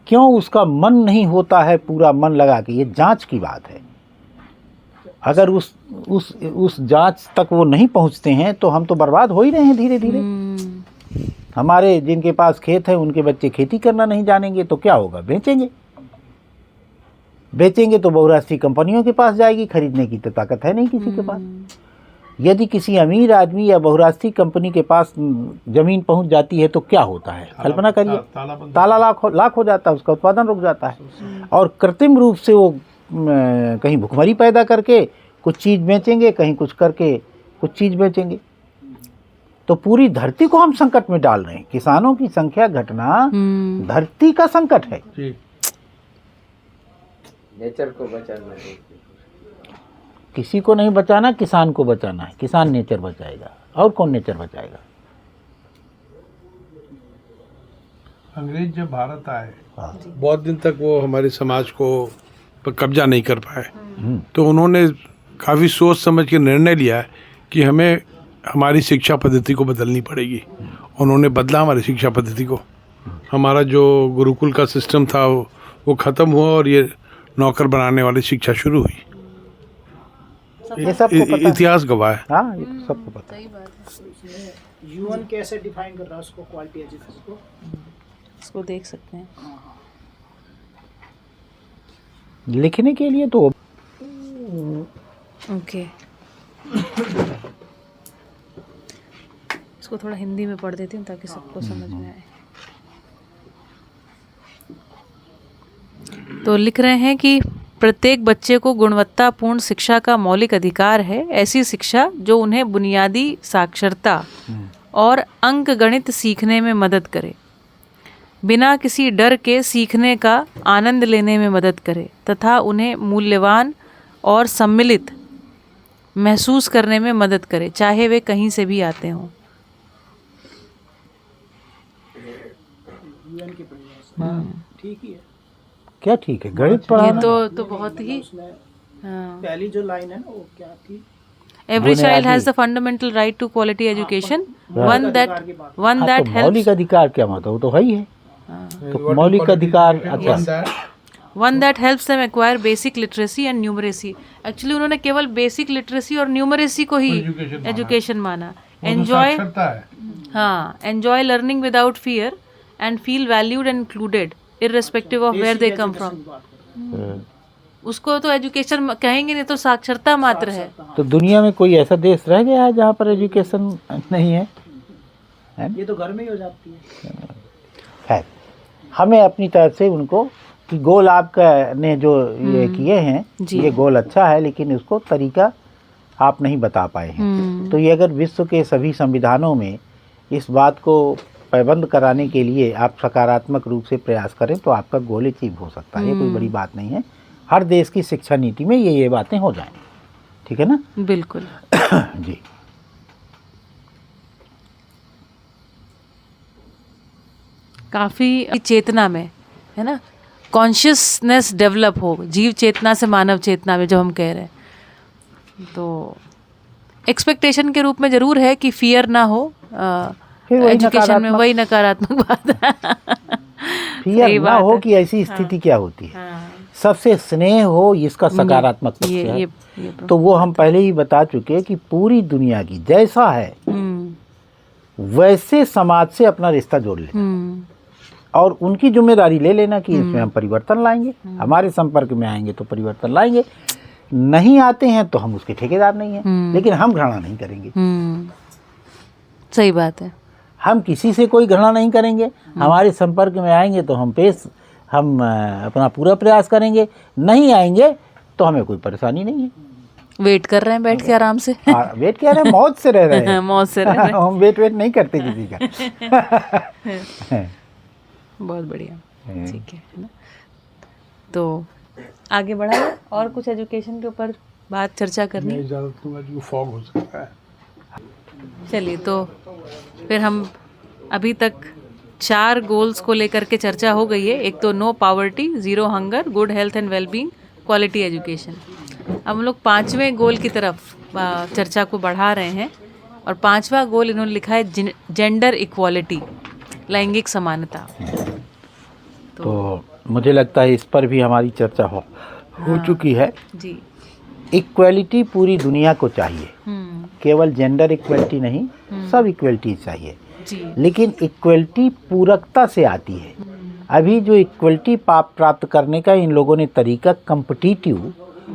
क्यों उसका मन नहीं होता है पूरा मन लगा के, ये जांच की बात है। अगर उस जांच तक वो नहीं पहुंचते हैं तो हम तो बर्बाद हो ही रहे हैं धीरे धीरे। हमारे जिनके पास खेत है उनके बच्चे खेती करना नहीं जानेंगे तो क्या होगा, बेचेंगे तो बहुराष्ट्रीय कंपनियों के पास जाएगी, खरीदने की तो ताकत है नहीं किसी के पास। यदि किसी अमीर आदमी या बहुराष्ट्रीय कंपनी के पास जमीन पहुंच जाती है तो क्या होता है, कल्पना करिए, ताला लाख हो जाता है, उसका उत्पादन रुक जाता है। और कृत्रिम रूप से वो कहीं भुखमरी पैदा करके कुछ चीज़ बेचेंगे, कहीं कुछ करके कुछ चीज़ बेचेंगे, तो पूरी धरती को हम संकट में डाल रहे हैं। किसानों की संख्या घटना धरती का संकट है। नेचर को बचाना है, किसी को नहीं बचाना, किसान को बचाना है। किसान नेचर बचाएगा, और कौन नेचर बचाएगा। अंग्रेज जब भारत आए बहुत दिन तक वो हमारे समाज को पर कब्जा नहीं कर पाए, तो उन्होंने काफ़ी सोच समझ के निर्णय लिया कि हमें हमारी शिक्षा पद्धति को बदलनी पड़ेगी। उन्होंने बदला हमारी शिक्षा पद्धति को। हमारा जो गुरुकुल का सिस्टम था वो ख़त्म हुआ और ये नौकर बनाने वाली शिक्षा शुरू हुई। ये सबको पता, इतिहास गवाह है। हाँ, ये तो सबको पता। सही बात है। यूएन कैसे डिफाइन कर रहा है उसको, क्वालिटी एजुकेशन को? इसको देख सकते हैं लिखने के लिए तो ओके। इसको थोड़ा हिंदी में पढ़ देती हूँ ताकि सबको समझ में आए। तो लिख रहे हैं कि प्रत्येक बच्चे को गुणवत्तापूर्ण शिक्षा का मौलिक अधिकार है, ऐसी शिक्षा जो उन्हें बुनियादी साक्षरता और अंकगणित सीखने में मदद करे, बिना किसी डर के सीखने का आनंद लेने में मदद करे तथा उन्हें मूल्यवान और सम्मिलित महसूस करने में मदद करे, चाहे वे कहीं से भी आते हों। यूएन की परिभाषा ठीक ही है। क्या ठीक है, गणित ये पढ़ाना। तो बहुत ही पहली जो लाइन है ना वो क्या थी? Every child has the fundamental right to quality education, one that हाँ, तो मौलिक अधिकार क्या मतलब, वो तो है ही है। तो मौलिक अधिकार, अच्छा, one that helps them acquire basic literacy and numeracy। Actually उन्होंने केवल बेसिक लिटरेसी और न्यूमरेसी को ही एजुकेशन माना। एंजॉय, हाँ, enjoy learning without fear and feel valued and included irrespective of where they come from. उसको तो एजुकेशन कहेंगे नहीं, तो साक्षरता मात्र है। तो दुनिया में कोई ऐसा देश रह गया है जहाँ पर एजुकेशन नहीं है? ये तो घर में ही हो जाती है। हमें अपनी तरफ से उनको कि गोल आपका ने जो ये किए हैं, ये गोल अच्छा है, लेकिन उसको तरीका आप नहीं बता पाए हैं। तो ये अगर विश्व के सभी संविधानों में इस बात को पाबंद कराने के लिए आप सकारात्मक रूप से प्रयास करें तो आपका गोल अचीव हो सकता है। ये कोई बड़ी बात नहीं है। हर देश की शिक्षा नीति में ये बातें हो जाएं, ठीक है ना? बिल्कुल जी। काफ़ी चेतना में, है ना, कॉन्शियसनेस डेवलप हो, जीव चेतना से मानव चेतना में, जो हम कह रहे हैं। तो एक्सपेक्टेशन के रूप में ज़रूर है कि फियर ना हो एजुकेशन में, वही नकारात्मक बात। फियर ना हो कि ऐसी स्थिति क्या होती है। सबसे स्नेह हो, इसका सकारात्मक पक्ष है। तो वो हम पहले ही बता चुके हैं कि पूरी दुनिया की जैसा है वैसे समाज से अपना रिश्ता जोड़ लेना और उनकी जिम्मेदारी ले लेना कि इसमें हम परिवर्तन लाएंगे। हमारे संपर्क में आएंगे तो परिवर्तन लाएंगे, नहीं आते हैं तो हम उसके ठेकेदार नहीं हैं, लेकिन हम घृणा नहीं करेंगे। सही बात है। हम किसी से कोई घृणा नहीं करेंगे। हमारे संपर्क में आएंगे तो हम अपना पूरा प्रयास करेंगे, नहीं आएंगे तो हमें कोई परेशानी नहीं है। वेट कर रहे हैं बैठ के आराम से। वेट कर रहे हैं, मौज से रह रहे हैं। मौज से रह रहे हैं। हम वेट नहीं करते किसी का। बहुत बढ़िया, ठीक है ना। तो आगे बढ़ा और कुछ एजुकेशन के ऊपर बात चर्चा करनी। फॉग हो सकता है। चलिए, तो फिर हम अभी तक 4 गोल्स को लेकर के चर्चा हो गई है। एक तो no poverty, zero hunger, good health and wellbeing, quality education. अब हम लोग 5वें गोल की तरफ चर्चा को बढ़ा रहे हैं और 5वां गोल इन्होंने लिखा है जेंडर इक्वालिटी, लैंगिक समानता। तो मुझे लगता है इस पर भी हमारी चर्चा हो चुकी है जी। इक्वलिटी पूरी दुनिया को चाहिए, केवल जेंडर इक्वलिटी नहीं, सब इक्वलिटी चाहिए जी। लेकिन इक्वलिटी पूरकता से आती है। अभी जो इक्वलिटी प्राप्त करने का इन लोगों ने तरीका कम्पिटिटिव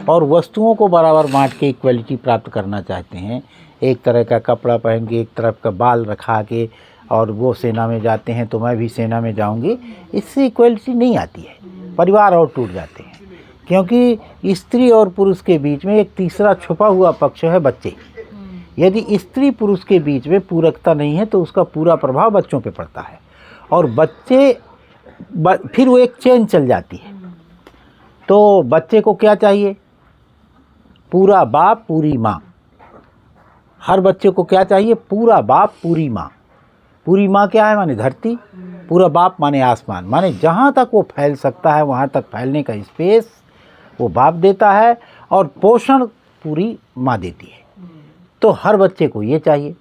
और वस्तुओं को बराबर बांट के इक्वलिटी प्राप्त करना चाहते हैं। एक तरह का कपड़ा पहन के, एक तरफ का बाल रखा के, और वो सेना में जाते हैं तो मैं भी सेना में जाऊंगी, इससे इक्वलिटी नहीं आती है। परिवार और टूट जाते हैं, क्योंकि स्त्री और पुरुष के बीच में एक तीसरा छुपा हुआ पक्ष है, बच्चे। यदि स्त्री पुरुष के बीच में पूरकता नहीं है तो उसका पूरा प्रभाव बच्चों पे पड़ता है और बच्चे फिर वो एक चेन चल जाती है। तो बच्चे को क्या चाहिए? पूरा बाप पूरी माँ। हर बच्चे को क्या चाहिए? पूरा बाप पूरी माँ। पूरी माँ क्या है? माने धरती, पूरा बाप माने आसमान, माने जहाँ तक वो फैल सकता है वहाँ तक फैलने का स्पेस वो बाप देता है और पोषण पूरी माँ देती है। तो हर बच्चे को ये चाहिए।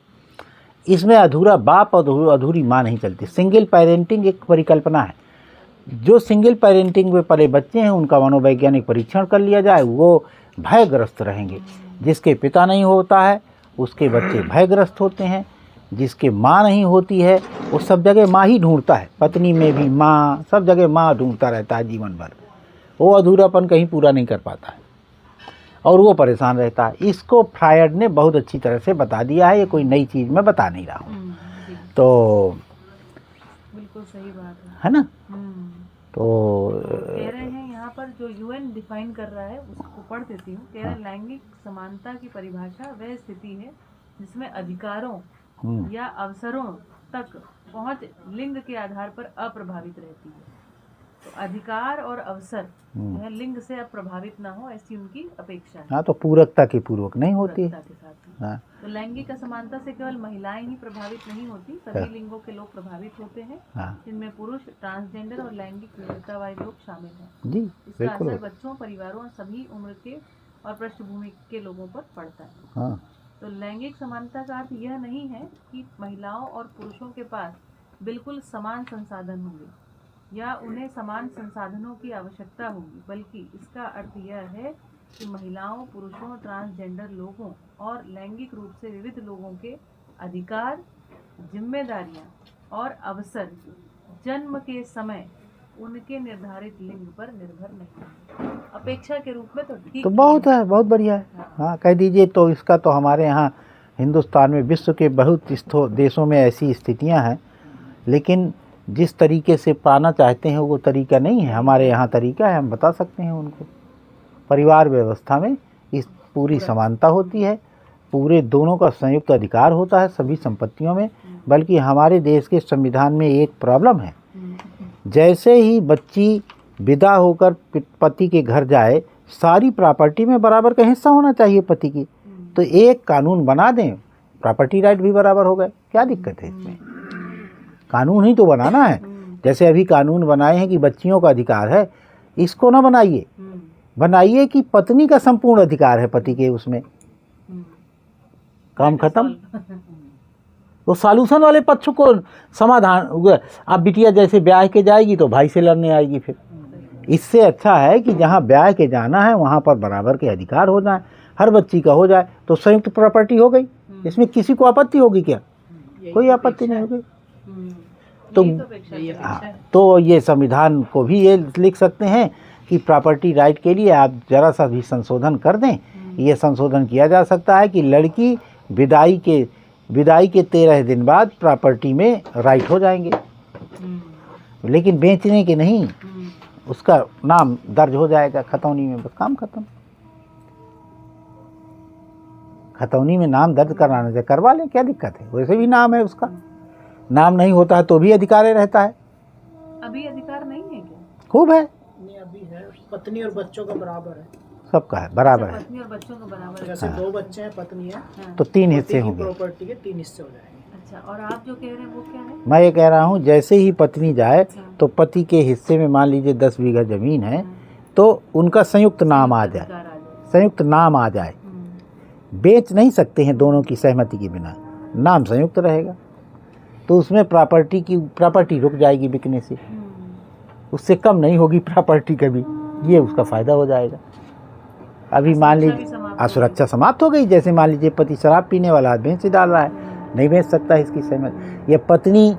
इसमें अधूरा बाप और अधूरी माँ नहीं चलती। सिंगल पेरेंटिंग एक परिकल्पना है। जो सिंगल पेरेंटिंग में पले बच्चे हैं उनका मनोवैज्ञानिक परीक्षण कर लिया जाए, वो भयग्रस्त रहेंगे। जिसके पिता नहीं होता है उसके बच्चे भयग्रस्त होते हैं। जिसके माँ नहीं होती है वो सब जगह माँ ही ढूंढता है, पत्नी में भी माँ, सब जगह माँ ढूंढता रहता है जीवन भर। वो अधूरापन कहीं पूरा नहीं कर पाता है और वो परेशान रहता है। इसको फ्रायड ने बहुत अच्छी तरह से बता दिया है, ये कोई नई चीज़ मैं बता नहीं रहा हूँ। तो बिल्कुल सही बात है ना। कह तो रहे हैं यहाँ पर जो यूएन डिफाइन कर रहा है उसको पढ़ देती हूँ। कह रहा है लैंगिक समानता की परिभाषा वह स्थिति है जिसमें अधिकारों या अवसरों तक पहुंच लिंग के आधार पर अप्रभावित रहती है। तो अधिकार और अवसर जो है लिंग से अब प्रभावित ना हो, ऐसी उनकी अपेक्षा है। हाँ, तो पूरकता के पूर्वक नहीं होती। पूरकता के साथ ही। हाँ, तो लैंगिक असमानता से केवल महिलाएं ही प्रभावित नहीं होती, सभी लिंगों के लोग प्रभावित होते हैं, हाँ, जिनमें पुरुष, ट्रांसजेंडर और लैंगिक विविधता वाले लोग शामिल हैं। जी इसका बिल्कुल। असर बच्चों, परिवारों और सभी उम्र के और पृष्ठभूमि के लोगों पर पड़ता है। हाँ, तो लैंगिक समानता का अर्थ यह नहीं है कि महिलाओं और पुरुषों के पास बिल्कुल समान संसाधन होंगे या उन्हें समान संसाधनों की आवश्यकता होगी, बल्कि इसका अर्थ यह है कि महिलाओं, पुरुषों, ट्रांसजेंडर लोगों और लैंगिक रूप से विविध लोगों के अधिकार, जिम्मेदारियां और अवसर जन्म के समय उनके निर्धारित लिंग पर निर्भर नहीं है। अपेक्षा के रूप में तो ठीक तो बहुत है, बहुत बढ़िया है। हाँ, कह दीजिए। तो इसका तो हमारे यहाँ हिंदुस्तान में, विश्व के बहुत देशों में ऐसी स्थितियाँ हैं, लेकिन जिस तरीके से पाना चाहते हैं वो तरीका नहीं है। हमारे यहाँ तरीका है, हम बता सकते हैं उनको। परिवार व्यवस्था में इस पूरी समानता होती है, पूरे दोनों का संयुक्त अधिकार होता है सभी संपत्तियों में। बल्कि हमारे देश के संविधान में एक प्रॉब्लम है, जैसे ही बच्ची विदा होकर पति के घर जाए, सारी प्रॉपर्टी में बराबर का हिस्सा होना चाहिए पति की। तो एक कानून बना दें, प्रॉपर्टी राइट भी बराबर हो गए, क्या दिक्कत है इसमें? कानून ही तो बनाना है। जैसे अभी कानून बनाए हैं कि बच्चियों का अधिकार है, इसको ना बनाइए, बनाइए कि पत्नी का संपूर्ण अधिकार है पति के उसमें। काम खत्म। तो सॉल्यूशन वाले पक्ष को समाधान। अब बिटिया जैसे ब्याह के जाएगी तो भाई से लड़ने आएगी फिर। इससे अच्छा है कि जहाँ ब्याह के जाना है वहाँ पर बराबर के अधिकार हो जाए, हर बच्ची का हो जाए, तो संयुक्त प्रॉपर्टी हो गई। इसमें किसी को आपत्ति होगी क्या? कोई आपत्ति नहीं होगी। तो हाँ, तो ये संविधान को भी ये लिख सकते हैं कि प्रॉपर्टी राइट के लिए आप जरा सा भी संशोधन कर दें। ये संशोधन किया जा सकता है कि लड़की विदाई के 13 दिन बाद प्रॉपर्टी में राइट हो जाएंगे, लेकिन बेचने के नहीं। उसका नाम दर्ज हो जाएगा खतौनी में, बस काम खत्म। खतौनी में नाम दर्ज कराना चाहिए, करवा लें, क्या दिक्कत है? वैसे भी नाम है उसका। नाम नहीं होता है तो भी अधिकार रहता है। अभी अधिकार नहीं है क्या? खूब है, नहीं अभी है, पत्नी और बच्चों का बराबर है। सबका है, बराबर है। पत्नी और बच्चों का बराबर है। जैसे 2 बच्चे हैं, पत्नी है, तो 3 हिस्से होंगे। प्रॉपर्टी के 3 हिस्से हो जाएंगे। अच्छा, और आप जो कह रहे हैं वो क्या है? मैं ये कह रहा हूँ, जैसे ही पत्नी जाए तो पति के हिस्से में मान लीजिए 10 बीघा जमीन है, तो उनका संयुक्त नाम आ जाए, संयुक्त नाम आ जाए। बेच नहीं सकते हैं दोनों की सहमति के बिना, नाम संयुक्त रहेगा। तो उसमें प्रॉपर्टी रुक जाएगी बिकने से, उससे कम नहीं होगी प्रॉपर्टी कभी। ये उसका फ़ायदा हो जाएगा। अभी मान लीजिए असुरक्षा समाप्त हो गई। जैसे मान लीजिए पति शराब पीने वाला आदमी से डाल रहा है, नहीं बेच सकता है इसकी सहमति। या पत्नी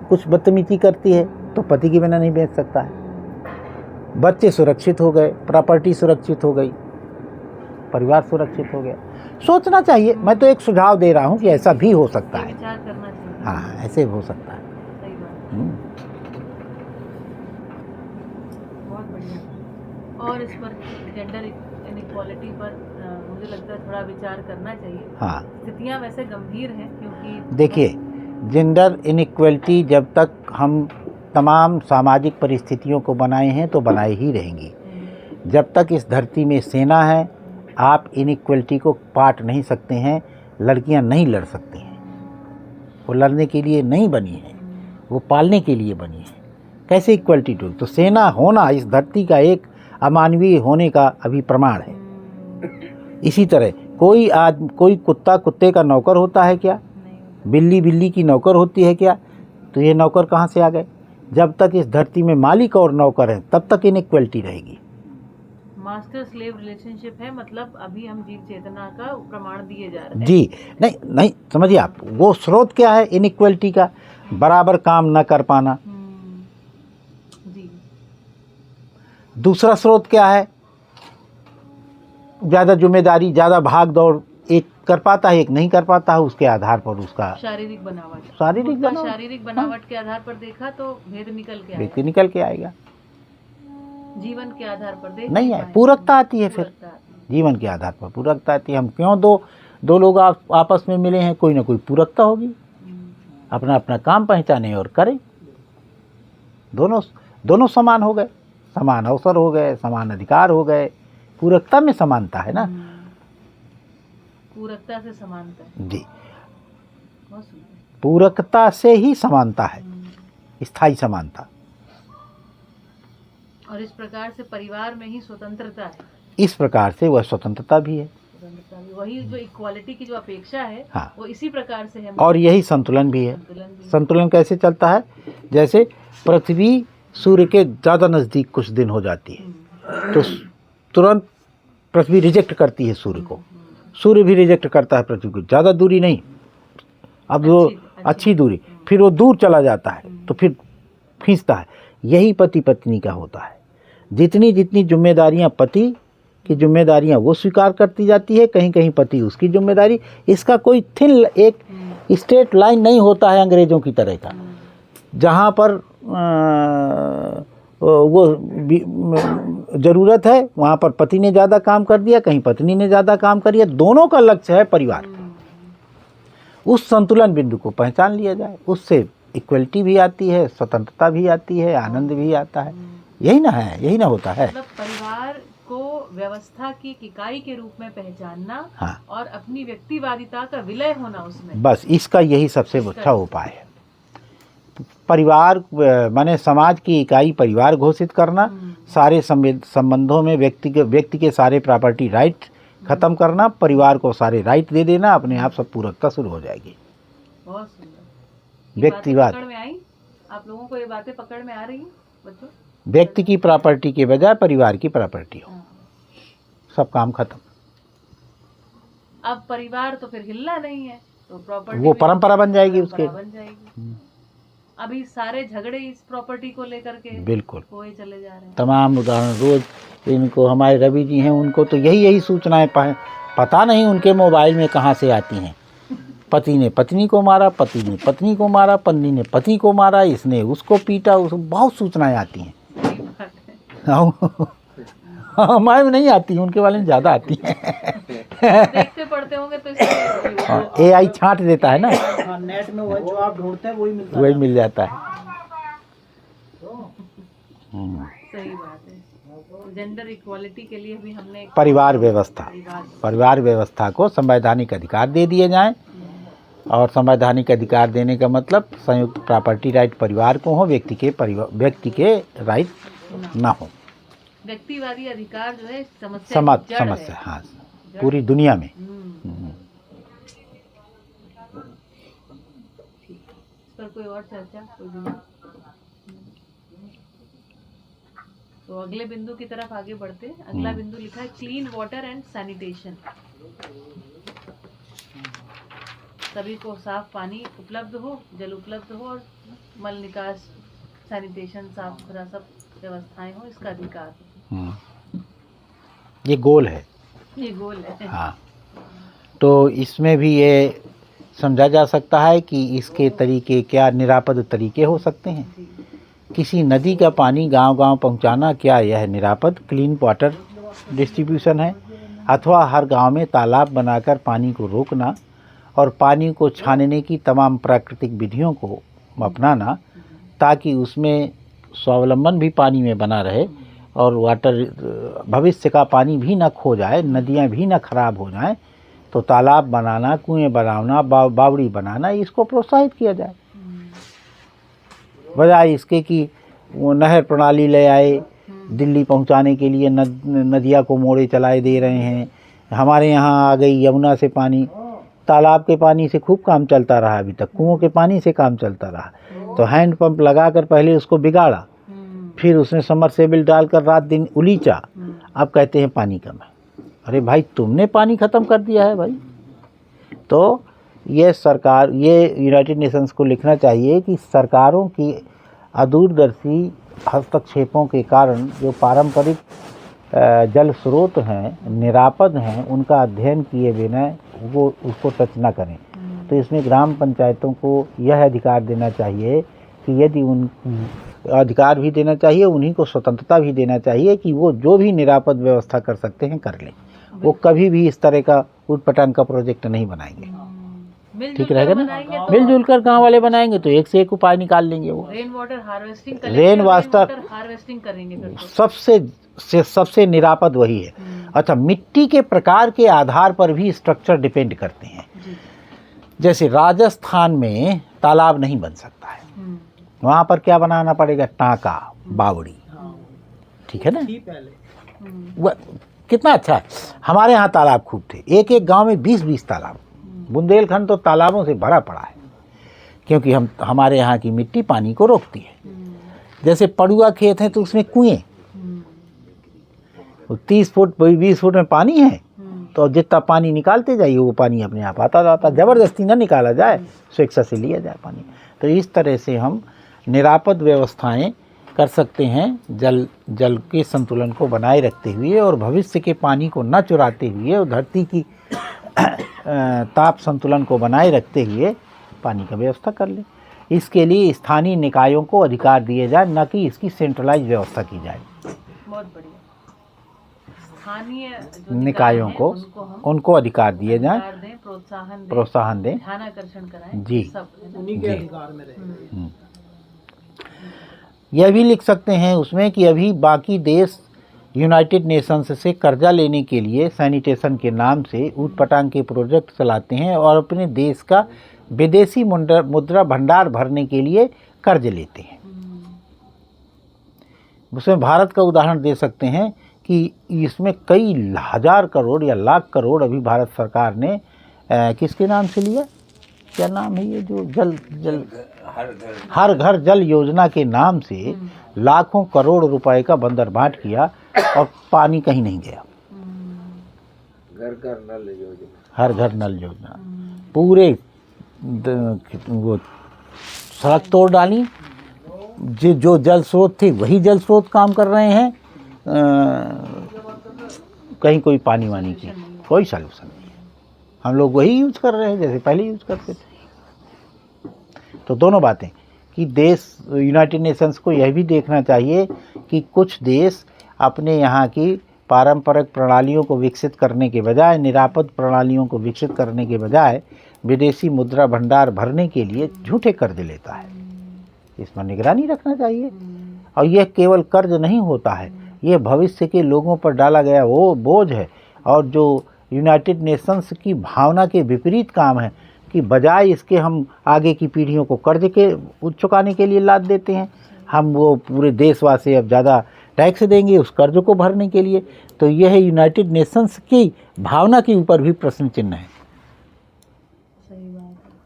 कुछ बदतमीजी करती है तो पति के बिना नहीं बेच सकता है। बच्चे सुरक्षित हो गए, प्रॉपर्टी सुरक्षित हो गई, परिवार सुरक्षित हो गया। सोचना चाहिए। मैं तो एक सुझाव दे रहा हूँ कि ऐसा भी हो सकता है। विचार करना चाहिए। हाँ, ऐसे हो सकता है। सही बात। बहुत बढ़िया। और इस पर जेंडर इनइक्वालिटी पर मुझे लगता है थोड़ा विचार करना चाहिए। हाँ, स्थितियाँ वैसे गंभीर हैं, क्योंकि देखिए, जेंडर इनइक्वलिटी जब तक हम तमाम सामाजिक परिस्थितियों को बनाए हैं तो बनाए ही रहेंगी। जब तक इस धरती में सेना है, आप इनइक्वलिटी को पाट नहीं सकते हैं। लड़कियां नहीं लड़ सकती हैं, वो लड़ने के लिए नहीं बनी है, वो पालने के लिए बनी है। कैसे इक्वलिटी टू? तो सेना होना इस धरती का एक अमानवीय होने का अभी प्रमाण है। इसी तरह कोई कुत्ता कुत्ते का नौकर होता है क्या? बिल्ली बिल्ली की नौकर होती है क्या? तो ये नौकर कहाँ से आ गए? जब तक इस धरती में मालिक और नौकर है तब तक इनइक्वलिटी रहेगी। मास्टर स्लेव रिलेशनशिप है, मतलब अभी हम जीव चेतना का प्रमाण दिए जा रहे हैं। जी नहीं समझिए आप, वो स्रोत क्या है इनइक्वलिटी का? बराबर काम न कर पाना। जी। दूसरा स्रोत क्या है? ज़्यादा जिम्मेदारी, ज़्यादा भाग दौड़। एक कर पाता है, एक नहीं कर पाता है, उसके आधार पर उसका शारीरिक बनावट। शारीरिक शारीरिक बनावट के आधार पर देखा तो भेद निकल के आएगा। निकल के आएगा। जीवन के आधार पर देख नहीं है, पाएं। पूरकता आती है फिर। पूरकता आती है। जीवन के आधार पर पूरकता आती है। हम क्यों दो लोग आपस में मिले हैं, कोई ना कोई पूरकता होगी। अपना अपना काम पहचाने और करें। दोनों समान हो गए, समान अवसर हो गए, समान अधिकार हो गए। पूरकता में समानता है ना। पूरकता से समानता है। जी, बहुत सुंदर। पूरकता से ही समानता है, स्थायी समानता। और इस प्रकार से परिवार में ही स्वतंत्रता है। इस प्रकार से वह स्वतंत्रता भी है। स्वतंत्रता भी, वही जो इक्वालिटी की जो अपेक्षा है, हाँ। वो इसी प्रकार से है। और यही संतुलन भी है। संतुलन भी। संतुलन कैसे चलता है? जैसे पृथ्वी सूर्य के ज़्यादा नज़दीक कुछ दिन हो जाती है तो तुरंत पृथ्वी रिजेक्ट करती है सूर्य को, सूर्य भी रिजेक्ट करता है पृथ्वी को। ज़्यादा दूरी नहीं, अब वो अच्छी दूरी, फिर वो दूर चला जाता है तो फिर खींचता है। यही पति पत्नी का होता है। जितनी जितनी जिम्मेदारियां पति की जिम्मेदारियां वो स्वीकार करती जाती है, कहीं कहीं पति उसकी जिम्मेदारी। इसका कोई थिन एक स्ट्रेट लाइन नहीं होता है अंग्रेज़ों की तरह का, जहाँ पर वो ज़रूरत है वहाँ पर पति ने ज़्यादा काम कर दिया, कहीं पत्नी ने ज़्यादा काम कर दिया। दोनों का लक्ष्य है परिवार। उस संतुलन बिंदु को पहचान लिया जाए, उससे इक्वलिटी भी आती है, स्वतंत्रता भी आती है, आनंद भी आता है। यही ना है, यही ना होता है। मतलब परिवार को व्यवस्था की एक इकाई के रूप में पहचानना, हाँ। और अपनी व्यक्तिवादिता का विलय होना उसमें। बस इसका यही सबसे अच्छा उपाय है। परिवार माने समाज की इकाई परिवार घोषित करना, सारे संबंधों में व्यक्ति के सारे प्रॉपर्टी राइट खत्म करना, परिवार को सारे राइट दे देना, अपने आप सब पूरकता शुरू हो जाएगी। बहुत सुंदर। व्यक्तिवाद, पकड़ में आई? आप लोगों को ये बातें पकड़ में आ रही हैं बच्चों? व्यक्ति की प्रॉपर्टी के बजाय परिवार की प्रॉपर्टी हो, सब काम खत्म। अब परिवार तो फिर हिलना नहीं है, तो प्रॉपर्टी वो परंपरा बन जाएगी उसके। बन जाएगी। अभी सारे झगड़े इस प्रॉपर्टी को लेकर के बिल्कुल होए चले जा रहे हैं। तमाम उदाहरण रोज इनको, हमारे रवि जी हैं, उनको तो यही सूचनाएं पता नहीं उनके मोबाइल में कहाँ से आती हैं। पति ने पत्नी को मारा, पति ने पत्नी को मारा, पत्नी ने पति को मारा, इसने उसको पीटा, बहुत सूचनाएं आती हैं। हमारे में नहीं आती, उनके वाले में ज़्यादा आती हैं। देखते पढ़ते होंगे तो इसलिए AI छांट देता है ना, हाँ, नेट में वो जो आप ढूंढते हैं वही मिल जाता है। सही बात है। जेंडर इक्वालिटी के लिए भी हमने परिवार व्यवस्था को संवैधानिक अधिकार दे दिए जाएं, और संवैधानिक अधिकार देने का मतलब संयुक्त प्रॉपर्टी राइट परिवार को हो, व्यक्ति के राइट ना हो। व्यक्तिवादी अधिकार जो है समस्या, हाँ, पूरी दुनिया में। इस पर कोई और चर्चा, कोई भी? तो अगले बिंदु की तरफ आगे बढ़ते हैं। अगला बिंदु लिखा है क्लीन वाटर एंड सैनिटेशन। सभी को साफ पानी उपलब्ध हो, जल उपलब्ध हो, और मल निकास, सैनिटेशन, साफ सुथरा सब व्यवस्थाएं हो, इसका अधिकार। ये गोल है। ये गोल है। हाँ, तो इसमें भी ये समझा जा सकता है कि इसके तरीके क्या निरापद तरीके हो सकते हैं। किसी नदी का पानी गांव-गांव पहुंचाना, क्या यह निरापद क्लीन वाटर डिस्ट्रीब्यूशन है? अथवा हर गांव में तालाब बनाकर पानी को रोकना और पानी को छानने की तमाम प्राकृतिक विधियों को अपनाना, ताकि उसमें स्वावलंबन भी पानी में बना रहे और वाटर भविष्य का पानी भी ना खो जाए, नदियाँ भी ना खराब हो जाएं, तो तालाब बनाना, कुएं बनाना, बावड़ी बनाना, इसको प्रोत्साहित किया जाए। बजाय इसके कि वो नहर प्रणाली ले आए, दिल्ली पहुंचाने के लिए नदिया को मोड़े चलाए दे रहे हैं। हमारे यहाँ आ गई यमुना से पानी, तालाब के पानी से खूब काम चलता रहा अभी तक, कुओं के पानी से काम चलता रहा। तो हैंड पंप लगाकर पहले उसको बिगाड़ा, फिर उसने समरसेबल डालकर रात दिन उलीचा, अब कहते हैं पानी कम है। अरे भाई, तुमने पानी ख़त्म कर दिया है भाई। तो ये सरकार, ये यूनाइटेड नेशंस को लिखना चाहिए कि सरकारों की अदूरदर्शी हस्तक्षेपों के कारण जो पारंपरिक जल स्रोत हैं, निरापद हैं, उनका अध्ययन किए बिना वो उसको टच ना करें। तो इसमें ग्राम पंचायतों को यह अधिकार देना चाहिए कि यदि अधिकार भी देना चाहिए, उन्हीं को स्वतंत्रता भी देना चाहिए कि वो जो भी निरापद व्यवस्था कर सकते हैं कर लें। वो कभी भी इस तरह का ऊटपटांग का प्रोजेक्ट नहीं बनाएंगे। ठीक रहेगा ना? मिलजुल कर गाँव वाले बनाएंगे तो एक से एक उपाय निकाल लेंगे। वो रेन वाटर हार्वेस्टिंग हार्वेस्टिंग करेंगे फिर तो। सबसे निरापद वही है। अच्छा, मिट्टी के प्रकार के आधार पर भी स्ट्रक्चर डिपेंड करते हैं। जैसे राजस्थान में तालाब नहीं बन सकता है, वहाँ पर क्या बनाना पड़ेगा? टाँका, बावड़ी। ठीक है ना? वह कितना अच्छा है। हमारे यहाँ तालाब खूब थे, एक एक गांव में 20-20 तालाब। बुंदेलखंड तो तालाबों से भरा पड़ा है, क्योंकि हमारे यहाँ की मिट्टी पानी को रोकती है। जैसे पड़ुआ खेत है तो उसमें कुएं, 30 फुट 20 फुट में पानी है, तो जितना पानी निकालते जाइए वो पानी अपने आप आता जाता। ज़बरदस्ती न निकाला जाए, स्वेच्छा से लिया जाए पानी। तो इस तरह से हम निरापद व्यवस्थाएं कर सकते हैं, जल के संतुलन को बनाए रखते हुए और भविष्य के पानी को न चुराते हुए और धरती की ताप संतुलन को बनाए रखते हुए पानी का व्यवस्था कर ले। इसके लिए स्थानीय निकायों को अधिकार दिए जाए, न कि इसकी सेंट्रलाइज व्यवस्था की जाए। बहुत बढ़िया। स्थानीय निकायों को उनको अधिकार दिए जाए, प्रोत्साहन दें, ध्यानाकर्षण कराएं जी, उन्हीं के अधिकार में रहे। यह भी लिख सकते हैं उसमें कि अभी बाकी देश यूनाइटेड नेशंस से कर्जा लेने के लिए सैनिटेशन के नाम से ऊटपटांग के प्रोजेक्ट चलाते हैं और अपने देश का विदेशी मुद्रा भंडार भरने के लिए कर्ज लेते हैं। उसमें भारत का उदाहरण दे सकते हैं कि इसमें कई हजार करोड़ या लाख करोड़ अभी भारत सरकार ने किसके नाम से लिया? क्या नाम है ये जो जल हर घर जल योजना के नाम से लाखों करोड़ रुपए का बंदरबाट किया और पानी कहीं नहीं गया। हर घर नल योजना पूरे वो सड़क तोड़ डाली। जो जल स्रोत थे वही जल स्रोत काम कर रहे हैं, कहीं कोई पानी वानी की कोई सॉल्यूशन नहीं है। हम लोग वही यूज कर रहे हैं जैसे पहले यूज करते थे। तो दोनों बातें कि देश यूनाइटेड नेशंस को यह भी देखना चाहिए कि कुछ देश अपने यहाँ की पारंपरिक प्रणालियों को विकसित करने के बजाय, निरापद प्रणालियों को विकसित करने के बजाय विदेशी मुद्रा भंडार भरने के लिए झूठे कर्ज लेता है। इस पर निगरानी रखना चाहिए। और यह केवल कर्ज नहीं होता है, यह भविष्य के लोगों पर डाला गया वो बोझ है, और जो यूनाइटेड नेशंस की भावना के विपरीत काम है कि बजाय इसके हम आगे की पीढ़ियों को कर्ज के चुकाने के लिए लाद देते हैं, हम वो पूरे देशवासी अब ज़्यादा टैक्स देंगे उस कर्ज को भरने के लिए। तो यह यूनाइटेड नेशंस की भावना के ऊपर भी प्रश्न चिन्ह है। सही बात है।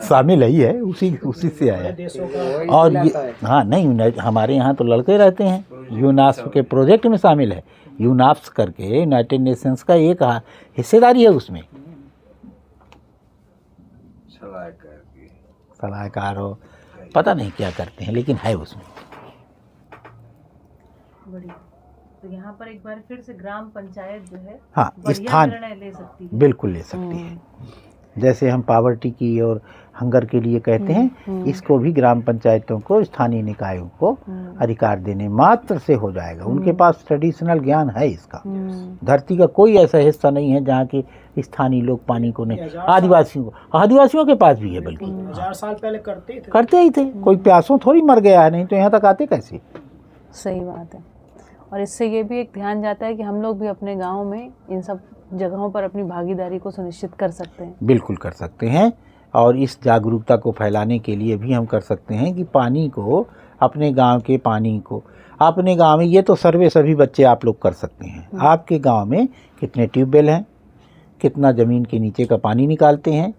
शामिल ही है, उसी से आया है। और ये हाँ नहीं, हमारे यहाँ तो लड़के रहते हैं, यूनास्प के प्रोजेक्ट में शामिल है। यूनास्प करके यूनाइटेड नेशंस का एक हिस्सेदारी है उसमें, सलाहकार हो, पता नहीं क्या करते हैं, लेकिन है उसमें। बढ़िया। तो यहाँ पर एक बार फिर से ग्राम पंचायत जो है हाँ, स्थान निर्णय ले सकती है, बिल्कुल ले सकती है। जैसे हम पावर्टी की और हंगर के लिए कहते हैं, इसको भी ग्राम पंचायतों को, स्थानीय निकायों को अधिकार देने मात्र से हो जाएगा। उनके पास ट्रेडिशनल ज्ञान है इसका। धरती का कोई ऐसा हिस्सा नहीं है जहाँ के स्थानीय लोग पानी को नहीं, आदिवासियों के पास भी है, बल्कि 1000 साल पहले करते ही थे। कोई प्यासों थोड़ी मर गया है, नहीं तो यहाँ तक आते कैसे? सही बात है। और इससे ये भी एक ध्यान जाता है कि हम लोग भी अपने गाँव में इन सब जगहों पर अपनी भागीदारी को सुनिश्चित कर सकते हैं। बिल्कुल कर सकते हैं। और इस जागरूकता को फैलाने के लिए भी हम कर सकते हैं कि पानी को, अपने गांव के पानी को अपने गांव में, ये तो सर्वे सभी बच्चे आप लोग कर सकते हैं। आपके गांव में कितने ट्यूबवेल हैं, कितना ज़मीन के नीचे का पानी निकालते हैं,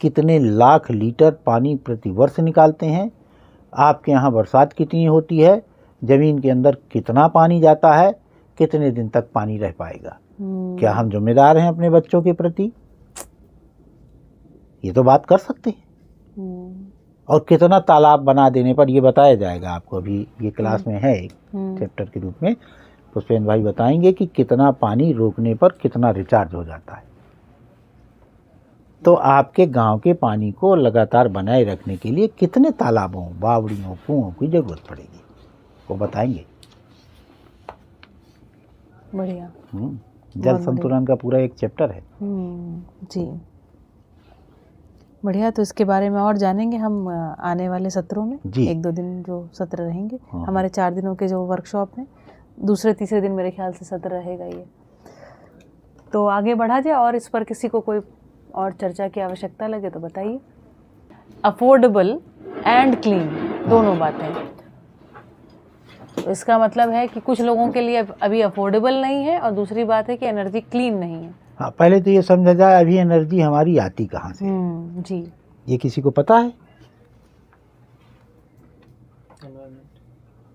कितने लाख लीटर पानी प्रति वर्ष निकालते हैं, आपके यहाँ बरसात कितनी होती है, ज़मीन के अंदर कितना पानी जाता है, कितने दिन तक पानी रह पाएगा। क्या हम जिम्मेदार हैं अपने बच्चों के प्रति? ये तो बात कर सकते हैं। और कितना तालाब बना देने पर ये बताया जाएगा आपको। अभी ये क्लास में है एक चैप्टर के रूप में, पुष्पेंद्र भाई बताएंगे कि कितना पानी रोकने पर कितना रिचार्ज हो जाता है। तो आपके गांव के पानी को लगातार बनाए रखने के लिए कितने तालाबों, बावड़ियों, कुओं की ज़रूरत पड़ेगी, वो बताएंगे। बढ़िया। जल संतुलन का पूरा एक चैप्टर है। जी बढ़िया। तो इसके बारे में और जानेंगे हम आने वाले सत्रों में। जी। 1-2 दिन जो सत्र रहेंगे, हमारे 4 दिनों के जो वर्कशॉप हैं, दूसरे तीसरे दिन मेरे ख्याल से सत्र रहेगा ये। तो आगे बढ़ा जाए, और इस पर किसी को कोई और चर्चा की आवश्यकता लगे तो बताइए। अफोर्डेबल एंड क्लीन दोनों बातें, तो इसका मतलब है कि कुछ लोगों के लिए अभी अफोर्डेबल नहीं है, और दूसरी बात है कि एनर्जी क्लीन नहीं है। हाँ, पहले तो ये समझा जाए अभी एनर्जी हमारी आती कहाँ से। जी। ये किसी को पता है?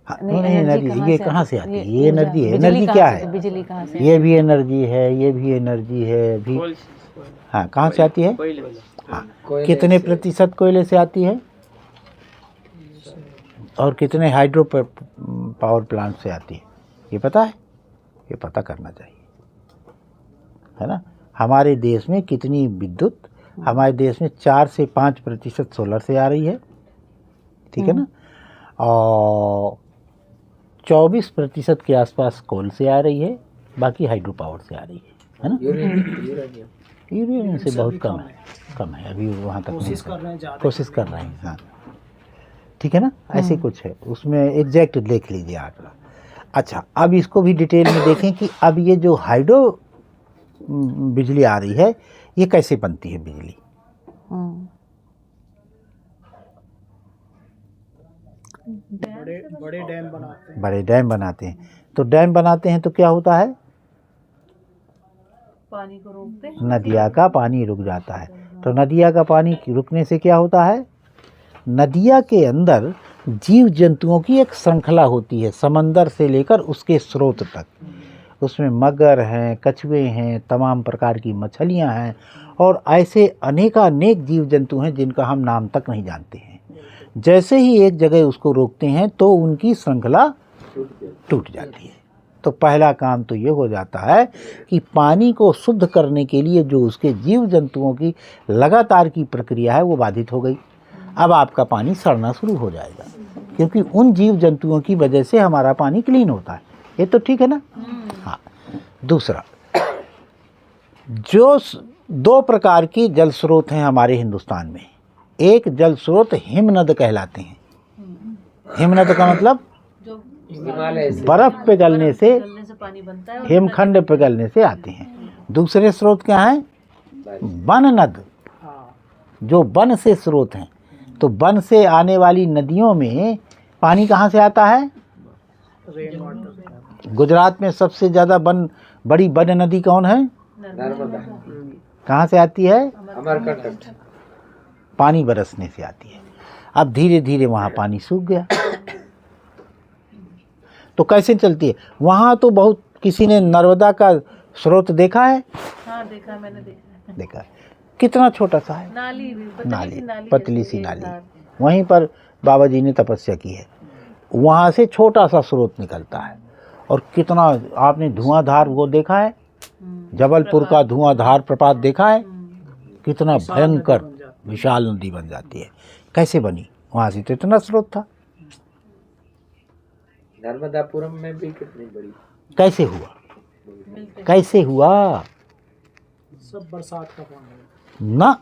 हाँ, नहीं, एनर्जी ये कहाँ से आती है? ये एनर्जी है। एनर्जी क्या है? बिजली कहाँ से? ये भी एनर्जी है, ये भी एनर्जी है भी। हाँ, कहाँ से आती है? हाँ, कितने प्रतिशत कोयले से आती है और कितने हाइड्रो पावर प्लांट से आती है, ये पता है? ये पता करना चाहिए, है ना। हमारे देश में कितनी विद्युत, हमारे देश में 4 से 5% सोलर से आ रही है, ठीक है ना, और 24% के आसपास कोल से आ रही है, बाकी हाइड्रो पावर से आ रही है ना। यूरेनियम से बहुत कम है अभी, वहाँ तक कोशिश कर रहे हैं ज़्यादा, कोशिश कर रहे हैं। हाँ, ठीक है ना, ऐसे कुछ है उसमें, एग्जैक्ट देख लीजिए आंकड़ा। अच्छा, अब इसको भी डिटेल में देखें कि अब ये जो हाइड्रो बिजली आ रही है, ये कैसे बनती है बिजली। बड़े डैम बनाते हैं। बड़े डैम बनाते हैं, तो डैम बनाते हैं तो क्या होता है? पानी को रोकते हैं, नदिया का पानी रुक जाता है। तो नदिया का पानी रुकने से क्या होता है? नदिया के अंदर जीव जंतुओं की एक श्रृंखला होती है, समंदर से लेकर उसके स्रोत तक। उसमें मगर हैं, कछुए हैं, तमाम प्रकार की मछलियां हैं, और ऐसे अनेकानेक जीव जंतु हैं जिनका हम नाम तक नहीं जानते हैं। जैसे ही एक जगह उसको रोकते हैं तो उनकी श्रृंखला टूट जाती है। तो पहला काम तो ये हो जाता है कि पानी को शुद्ध करने के लिए जो उसके जीव जंतुओं की लगातार की प्रक्रिया है वो बाधित हो गई। अब आपका पानी सड़ना शुरू हो जाएगा, क्योंकि उन जीव जंतुओं की वजह से हमारा पानी क्लीन होता है। ये तो ठीक है ना। हाँ, दूसरा, जो 2 प्रकार के जल स्रोत हैं हमारे हिंदुस्तान में। एक जल स्रोत हिमनद कहलाते हैं। हिमनद का मतलब बर्फ पिघलने से पानी बनता है, हिमखंड पिघलने से आते हैं। दूसरे स्रोत क्या हैं? वन नद, जो वन से स्रोत हैं। तो वन से आने वाली नदियों में पानी कहाँ से आता है? गुजरात में सबसे ज़्यादा बड़ी वन नदी कौन है? नर्मदा। कहाँ से आती है? अमरकंटक। पानी बरसने से आती है। अब धीरे धीरे वहाँ पानी सूख गया, तो कैसे चलती है? वहाँ तो बहुत, किसी ने नर्मदा का स्रोत देखा है? हाँ देखा, मैंने देखा है। देखा है, कितना छोटा सा है, नाली, पतली सी नाली। वहीं पर बाबा जी ने तपस्या की है, वहाँ से छोटा सा स्रोत निकलता है, और कितना, आपने धुआंधार वो देखा है? जबलपुर का धुआंधार प्रपात देखा है? कितना भयंकर विशाल नदी बन जाती है। कैसे बनी? वहाँ से तो इतना स्रोत था। नर्मदापुरम में भी कितनी बड़ी, कैसे हुआ? कैसे हुआ? सब बरसात का पानी ना,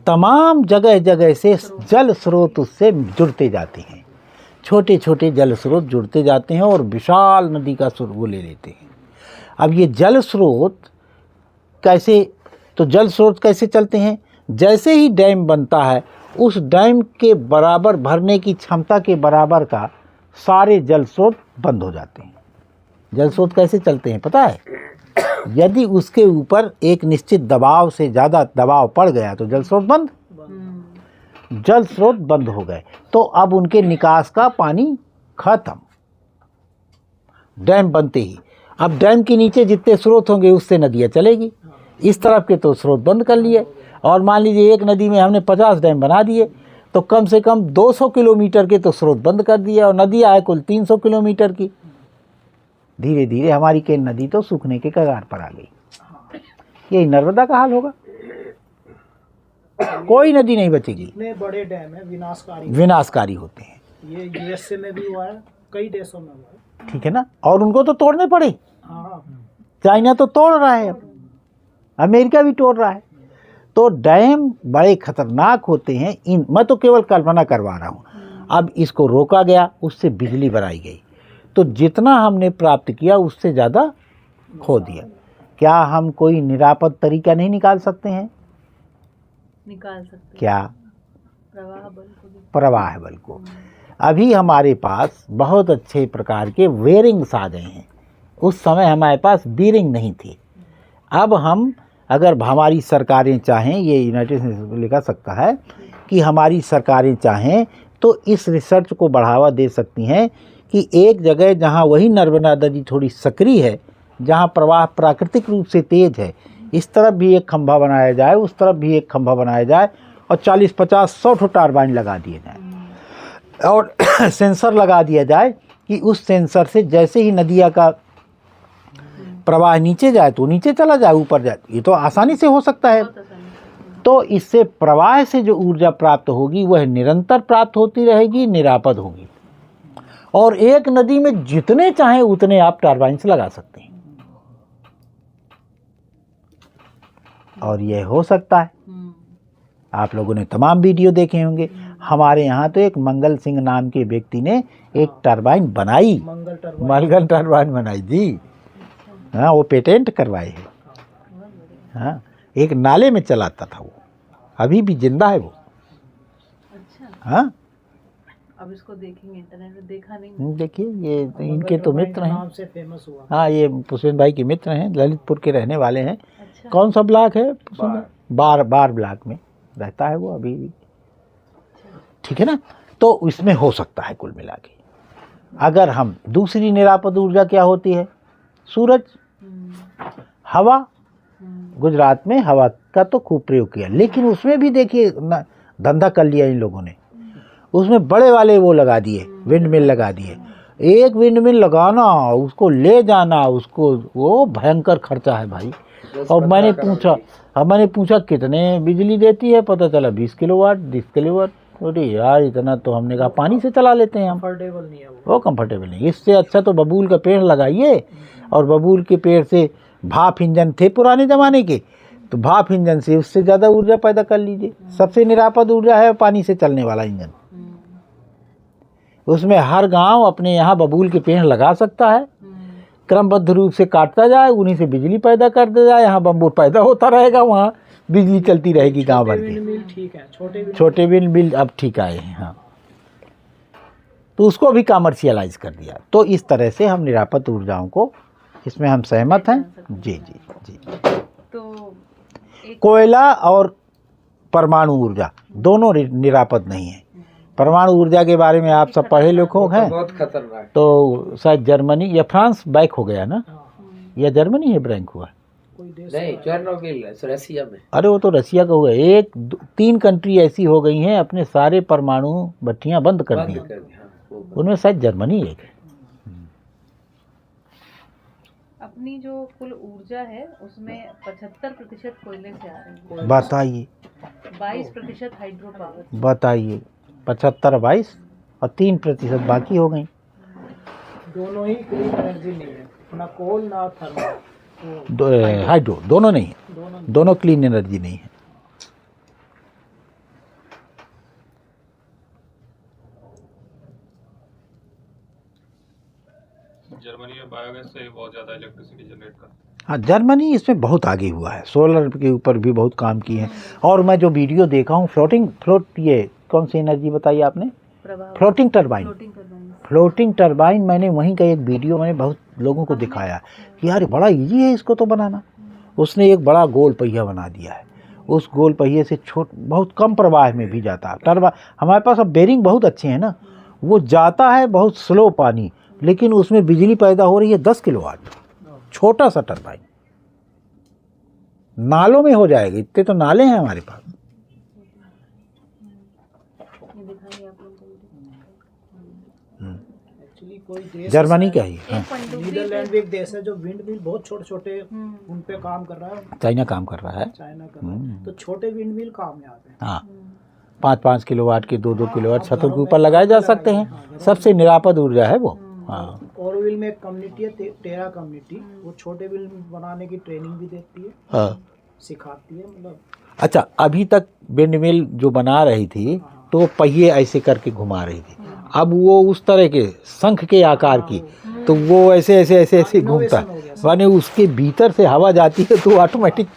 तमाम जगह जगह से जल स्रोत उससे जुड़ते जाते हैं, छोटे छोटे जल स्रोत जुड़ते जाते हैं, और विशाल नदी का स्रोत वो ले लेते हैं। अब ये जल स्रोत कैसे, तो जल स्रोत कैसे चलते हैं? जैसे ही डैम बनता है, उस डैम के बराबर भरने की क्षमता के बराबर का सारे जल स्रोत बंद हो जाते हैं। जल स्रोत कैसे चलते हैं पता है? यदि उसके ऊपर एक निश्चित दबाव से ज़्यादा दबाव पड़ गया तो जल स्रोत बंद, जल स्रोत बंद हो गए, तो अब उनके निकास का पानी खत्म। डैम बनते ही अब डैम के नीचे जितने स्रोत होंगे उससे नदियाँ चलेगी। इस तरफ के तो स्रोत बंद कर लिए, और मान लीजिए एक नदी में हमने 50 डैम बना दिए, तो कम से कम 200 किलोमीटर के तो स्रोत बंद कर दिए, और नदियाँ है कुल 300 किलोमीटर की। धीरे धीरे हमारी केन नदी तो सूखने के कगार पर आ गई। यही नर्मदा का हाल होगा, कोई नदी नहीं बचेगी। इतने बड़े डैम है विनाशकारी होते हैं। ये यूएसए में भी हुआ है, कई देशों में हुआ है। ठीक है ना, और उनको तो तोड़ने पड़े। हाँ, चाइना तो तोड़ रहा है, अब अमेरिका भी तोड़ रहा है। तो डैम बड़े खतरनाक होते हैं। इन मैं तो केवल कल्पना करवा रहा हूँ। अब इसको रोका गया, उससे बिजली बनाई गई, तो जितना हमने प्राप्त किया उससे ज़्यादा खो दिया। क्या हम कोई निरापद तरीका नहीं निकाल सकते हैं? निकाल सकते क्या? प्रवाह बल को प्रवाह बल को। अभी हमारे पास बहुत अच्छे प्रकार के वेयरिंग्स आ गए हैं। उस समय हमारे पास बीरिंग नहीं थी। अब हम अगर हमारी सरकारें चाहें, ये यूनाइटेड नेशंस लिखा सकता है कि हमारी सरकारें चाहें तो इस रिसर्च को बढ़ावा दे सकती हैं कि एक जगह जहां वही नर्मदा नदी थोड़ी सक्रिय है, जहां प्रवाह प्राकृतिक रूप से तेज है, इस तरफ भी एक खंभा बनाया जाए, उस तरफ भी एक खंभा बनाया जाए और 40, 50, 100 ठो टरबाइन लगा दिए जाए और सेंसर लगा दिया जाए कि उस सेंसर से जैसे ही नदिया का प्रवाह नीचे जाए तो नीचे चला जाए, ऊपर जाए। ये तो आसानी से हो सकता है। तो इससे प्रवाह से जो ऊर्जा प्राप्त होगी वह निरंतर प्राप्त होती रहेगी, निरापद होगी, और एक नदी में जितने चाहें उतने आप टरबाइन्स लगा सकते हैं। और यह हो सकता है। आप लोगों ने तमाम वीडियो देखे होंगे। हमारे यहाँ तो एक मंगल सिंह नाम के व्यक्ति ने एक टरबाइन बनाई, मंगल टरबाइन बनाई जी। हाँ, वो पेटेंट करवाए है। हाँ, एक नाले में चलाता था वो, अभी भी जिंदा है वो। अच्छा, हाँ, अब इसको देखेंगे, इंटरनेट में देखा नहीं। देखिए, ये इनके तो मित्र हैं। नाम से फेमस हुआ। हाँ, ये पुष्पेंद्र भाई के मित्र हैं, ललितपुर के रहने वाले हैं। अच्छा। कौन सा ब्लॉक है? बार ब्लॉक में रहता है वो अभी भी। ठीक है ना। तो इसमें हो सकता है कुल मिला के। अगर हम दूसरी निरापद ऊर्जा क्या होती है? सूरज, हवा। गुजरात में हवा का तो खूब प्रयोग किया, लेकिन उसमें भी देखिए धंधा कर लिया इन लोगों ने। उसमें बड़े वाले वो लगा दिए, विंड मिल लगा दिए। एक विंड मिल लगाना, उसको ले जाना, उसको वो भयंकर खर्चा है भाई। और मैंने पूछा कितने बिजली देती है, पता चला 20 किलोवाट 30 किलोवाट। अरे यार, इतना तो हमने कहा पानी से चला लेते हैं हम। कंफर्टेबल नहीं है वो कंफर्टेबल नहीं। इससे अच्छा तो बबूल का पेड़ लगाइए, और बबूल के पेड़ से भाप इंजन थे पुराने ज़माने के, तो भाप इंजन से उससे ज़्यादा ऊर्जा पैदा कर लीजिए। सबसे निरापद ऊर्जा है पानी से चलने वाला इंजन। उसमें हर गांव अपने यहाँ बबूल के पेड़ लगा सकता है, क्रमबद्ध रूप से काटता जाए, उन्हीं से बिजली पैदा करता जाए। यहाँ बम्बू पैदा होता रहेगा, वहाँ बिजली चलती रहेगी गांव भर के। ठीक है, छोटे विंड मिल अब ठीक आए हैं। हाँ, तो उसको भी कमर्शियलाइज कर दिया। तो इस तरह से हम निरापद ऊर्जाओं को, इसमें हम सहमत हैं। जी जी जी। तो कोयला और परमाणु ऊर्जा दोनों निरापद नहीं है। परमाणु ऊर्जा के बारे में आप सब पढ़े लिखे हैं। बहुत खतरनाक। तो शायद जर्मनी या फ्रांस बैक हो गया ना, या जर्मनी है ब्रैंक हुआ? नहीं, चेरनोबिल रसिया में। अरे वो तो रसिया का हुआ है। 3 कंट्री ऐसी हो गई हैं अपने सारे परमाणु भट्टियां बंद कर दी। उनमें शायद जर्मनी एक है। अपनी जो कुल ऊर्जा है उसमें 75% कोयले से आ रही है। बताइए। 22% हाइड्रो पावर। बताइए, 75, 22 और 3% बाकी हो गई। दोनों ही क्लीन एनर्जी नहीं है, ना कोल ना थर्मल। हाइड्रो दोनों नहीं है, दोनों क्लीन एनर्जी नहीं है। जर्मनी में बायोगैस से बहुत ज़्यादा इलेक्ट्रिसिटी जनरेट करता है। हाँ, जर्मनी इसमें बहुत आगे हुआ है। सोलर के ऊपर भी बहुत काम किए हैं। और मैं जो वीडियो देखा हूँ ये कौन सी एनर्जी बताई आपने? Floating turbine. फ्लोटिंग टरबाइन मैंने वहीं का एक वीडियो मैंने बहुत लोगों को दिखाया कि यार बड़ा इजी है इसको तो बनाना। उसने एक बड़ा गोल पहिया बना दिया है। उस गोल पहिए से बहुत कम प्रवाह में भी जाता है टरबाइन। हमारे पास अब बेरिंग बहुत अच्छे हैं ना, वो जाता है बहुत स्लो पानी, लेकिन उसमें बिजली पैदा हो रही है 10 किलोवाट। छोटा सा टरबाइन नालों में हो जाएगा। इतने तो नाले हैं हमारे पास। एक्चुअली कोई देश जर्मनी का ही, हाँ। नीदरलैंड भी एक देश है जो विंड मिल बहुत छोटे छोटे उन पे काम कर रहा है। चाइना काम कर रहा है, चाइना कर रहा है, तो छोटे विंड मिल काम में आते हैं। हाँ 5-5 किलोवाट के 2-2 किलोवाट छतों के ऊपर लगाए जा सकते हैं। सबसे निरापद ऊर्जा है वो। हाँ ऑरोविल में एक कम्युनिटी है टेरा कम्युनिटी, वो छोटे विंड बनाने की ट्रेनिंग भी देती है, हाँ। सिखाती है मतलब। अच्छा, अभी तक विंड मिल जो बना रही थी तो वो पहिए ऐसे करके घुमा रही थी, अब वो उस तरह के शंख के आकार की, तो वो ऐसे ऐसे ऐसे ऐसे घूमता है, माने उसके भीतर से हवा जाती है तो ऑटोमेटिक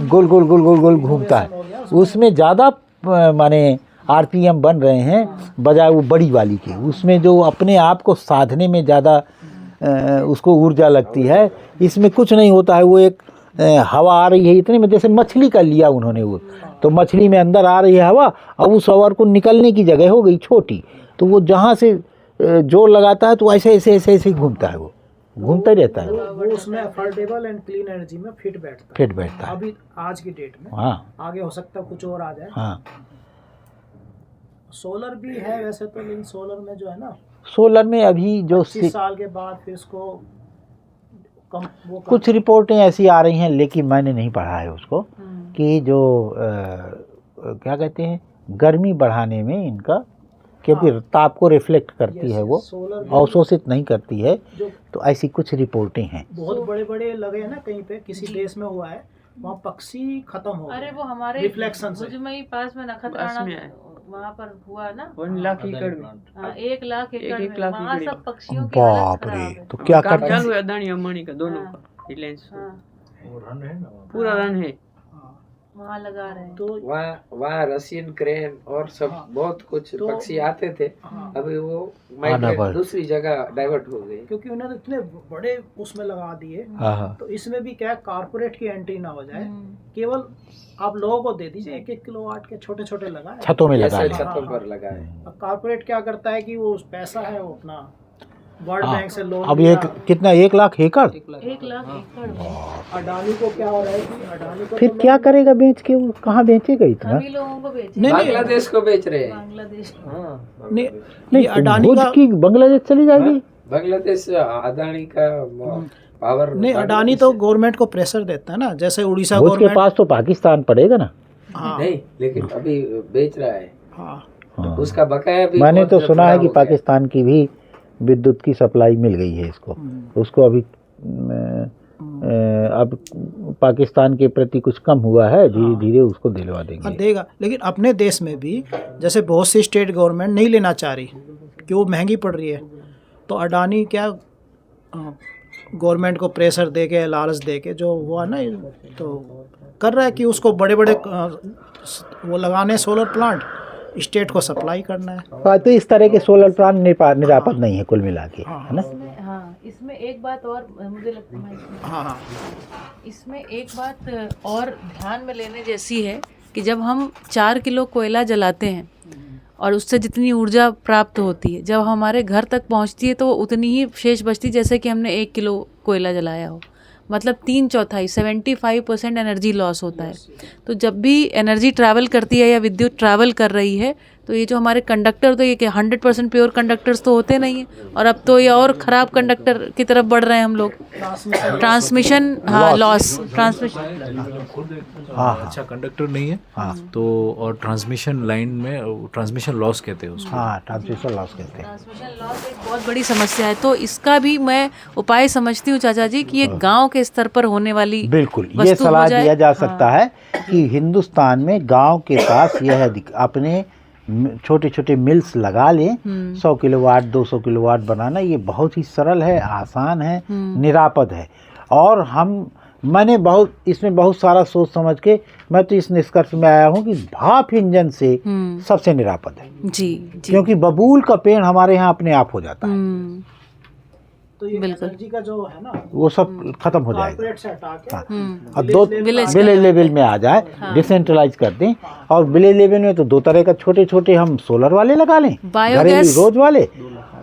गोल गोल गोल गोल गोल घूमता है। उसमें ज़्यादा माने आरपीएम बन रहे हैं बजाय वो बड़ी वाली के, उसमें जो अपने आप को साधने में ज़्यादा उसको ऊर्जा लगती है। इसमें कुछ नहीं होता है, वो एक हवा आ रही है इतने में, जैसे मछली का लिया उन्होंने वो, तो मछली में अंदर आ रही है हवा, अब उस हवा को निकलने की जगह हो गई छोटी, तो वो जहाँ से जोर लगाता है तो ऐसे ऐसे ऐसे ऐसे घूमता है, वो घूमता ही रहता है। वो उसमें अफोर्डेबल एंड क्लीन एनर्जी में फिट बैठता है अभी आज की डेट में। हाँ आगे हो सकता है कुछ और आ जाए। हाँ सोलर भी है वैसे तो, लेकिन सोलर में जो है ना, सोलर में अभी जो 25 साल के बाद फिर इसको कुछ रिपोर्टें ऐसी आ रही हैं, लेकिन मैंने नहीं पढ़ा है उसको, कि जो क्या कहते हैं गर्मी बढ़ाने में इनका, क्योंकि ताप को रिफ्लेक्ट करती है वो, अवशोषित नहीं करती है, तो ऐसी कुछ रिपोर्टें हैं। बहुत बड़े बड़े लगे हैं ना, कहीं पे किसी देश में हुआ है, वहाँ पक्षी खत्म हो गए। अरे वो हमारे रिफ्लेक्शन से भुजमई पास में नखत्राना वहाँ पर हुआ ना, 1 लाख एकड़ में। हाँ, 1 लाख एकड़ एक में, लाख वहाँ एकड़ सब में। पक्षियों की हालत बाप खराब रे, है। तो क्या काम करते हैं? चालू है अदानी अंबानी का दोनों हाँ। का, रिलायंस हाँ, पूरा रन है। वहाँ लगा रहे हैं। तो वहाँ रशियन क्रेन और सब बहुत कुछ तो- पक्षी आते थे, अभी वो आना माइग्रेट पर। दूसरी जगह डाइवर्ट हो गए। क्योंकि उन्होंने इतने बड़े उसमें लगा दिए, हाँ हाँ तो इसमें भी क्या कारपोरेट की एंट्री ना हो जाए, केवल आप लोगों को दे दीजिए 1-1 किलोवाट के छोटे छोटे लगाए, छतों में लगा ऐसे लें। छतों पर लगाए। अब कारपोरेट क्या करता है कि वो पैसा है वो अपना वर्ल्ड हाँ। बैंक से लोन अब लिया। एक कितना 1 लाख एकड़, 1 लाख एकड़ में अडानी को क्या हो रहा है कि अडानी को फिर तो क्या करेगा बेच के, वो कहाँ बेचेगा इतना? हम ही लोगों को बेचे, नहीं, बांग्लादेश को बेच रहे हैं। बांग्लादेश। नहीं, नहीं, ये अडानी भुज का की बांग्लादेश चली जाएगी। बांग्लादेश अदानी का पावर। नहीं, अडानी तो गवर्नमेंट को प्रेशर देता है ना, जैसे उड़ीसा भुज के गवर्नमेंट। पास तो पाकिस्तान पड़ेगा ना। हाँ नहीं, लेकिन अभी बेच रहा है, हाँ हाँ। उसका बकाया भी मैंने बहुत तो सुना है कि हो गया। पाकिस्तान की भी विद्युत की सप्लाई मिल गई है इसको, उसको अभी अब पाकिस्तान के प्रति कुछ कम हुआ है, धीरे धीरे उसको दिलवा हाँ, देंगे। देगा। लेकिन अपने देश में भी जैसे बहुत सी स्टेट गवर्नमेंट नहीं लेना चाह रही कि वो महंगी पड़ रही है, तो अडानी क्या गवर्नमेंट को प्रेशर दे के, लालच दे के जो हुआ ना, तो कर रहा है कि उसको बड़े बड़े वो लगाने सोलर प्लांट, स्टेट को सप्लाई करना है। हाँ, तो इस तरह के सोलर प्लांट निरापद नहीं है कुल मिला के, है ना। हाँ, इसमें एक बात और मुझे लगता है, हाँ इसमें एक बात और ध्यान में लेने जैसी है कि जब हम 4 किलो कोयला जलाते हैं और उससे जितनी ऊर्जा प्राप्त होती है, जब हमारे घर तक पहुंचती है तो उतनी ही शेष बचती, जैसे कि हमने 1 किलो कोयला जलाया हो। मतलब 3/4 75% एनर्जी लॉस होता है। तो जब भी एनर्जी ट्रैवल करती है या विद्युत ट्रैवल कर रही है, तो ये जो हमारे कंडक्टर, तो ये कि 100% प्योर कंडक्टर्स तो होते नहीं हैं, और अब तो ये और ख़राब कंडक्टर की तरफ बढ़ रहे हैं हम लोग। ट्रांसमिशन, हाँ, लॉस, ट्रांसमिशन, हाँ अच्छा कंडक्टर नहीं है, हाँ तो और ट्रांसमिशन लाइन में ट्रांसमिशन लॉस कहते हैं उसको। हाँ, ट्रांसमिशन लॉस कहते हैं। ट्रांसमिशन लॉस एक बहुत बड़ी समस्या है। तो इसका भी मैं उपाय समझती हूँ चाचा जी कि ये गांव के स्तर पर होने वाली बिल्कुल, ये वस्तु हो सलाह जाए। दिया जा सकता है कि हिंदुस्तान में गांव के पास यह अपने छोटे छोटे मिल्स लगा लें। 100 किलोवाट 200 किलोवाट बनाना ये बहुत ही सरल है, आसान है, निरापद है। और मैंने इसमें बहुत सारा सोच समझ के मैं तो इस निष्कर्ष में आया हूँ कि भाप इंजन से सबसे निरापद है। जी जी, क्योंकि बबूल का पेड़ हमारे यहाँ अपने आप हो जाता है, तो ये बिल्कुल। एनर्जी का जो है ना, वो सब खत्म हो जाएगा। कॉर्पोरेट से हटा के अब दो विलेज लेवल में आ जाए, डिसेंट्रलाइज कर दें, और विलेज लेवल में तो 2 तरह का छोटे छोटे हम सोलर वाले लगा लें, घरेलू रोज वाले,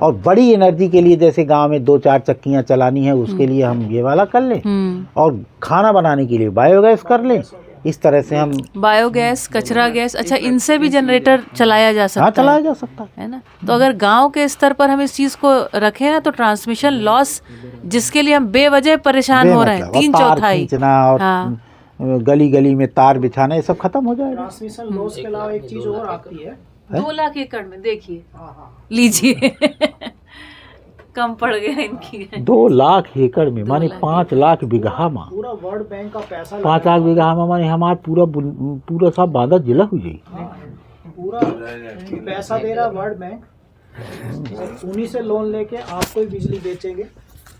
और बड़ी एनर्जी के लिए जैसे गांव में 2-4 चक्कियां चलानी है उसके लिए हम ये वाला कर लें, और खाना बनाने के लिए बायोगैस कर लें, इस तरह से हम बायोगैस, कचरा गैस, अच्छा इनसे भी जनरेटर चलाया जा सकता हाँ चलाया है, जा सकता है ना। तो अगर गांव के स्तर पर हम इस चीज़ को रखें ना, तो ट्रांसमिशन लॉस जिसके लिए हम बेवजह परेशान हो रहे हैं, बेमतलब, और तार 3/4 खींचना और हाँ। गली गली में तार बिछाना, ये सब खत्म हो जाएगा। ट्रांसमिशन लॉस के अलावा एक चीज़ और आती है। 2 लाख एकड़ में देखिए, हाँ लीजिए कम पड़ गया इनकी। 2 लाख एकड़ में माने 5 लाख बीघा में, पूरा वर्ल्ड बैंक का पैसा 5 लाख बीघा में माने हमारा पूरा सब बादल जिला हो जाए। पूरा पैसा दे रहा वर्ल्ड बैंक, और उन्हीं से लोन लेके आपको ही बिजली बेचेंगे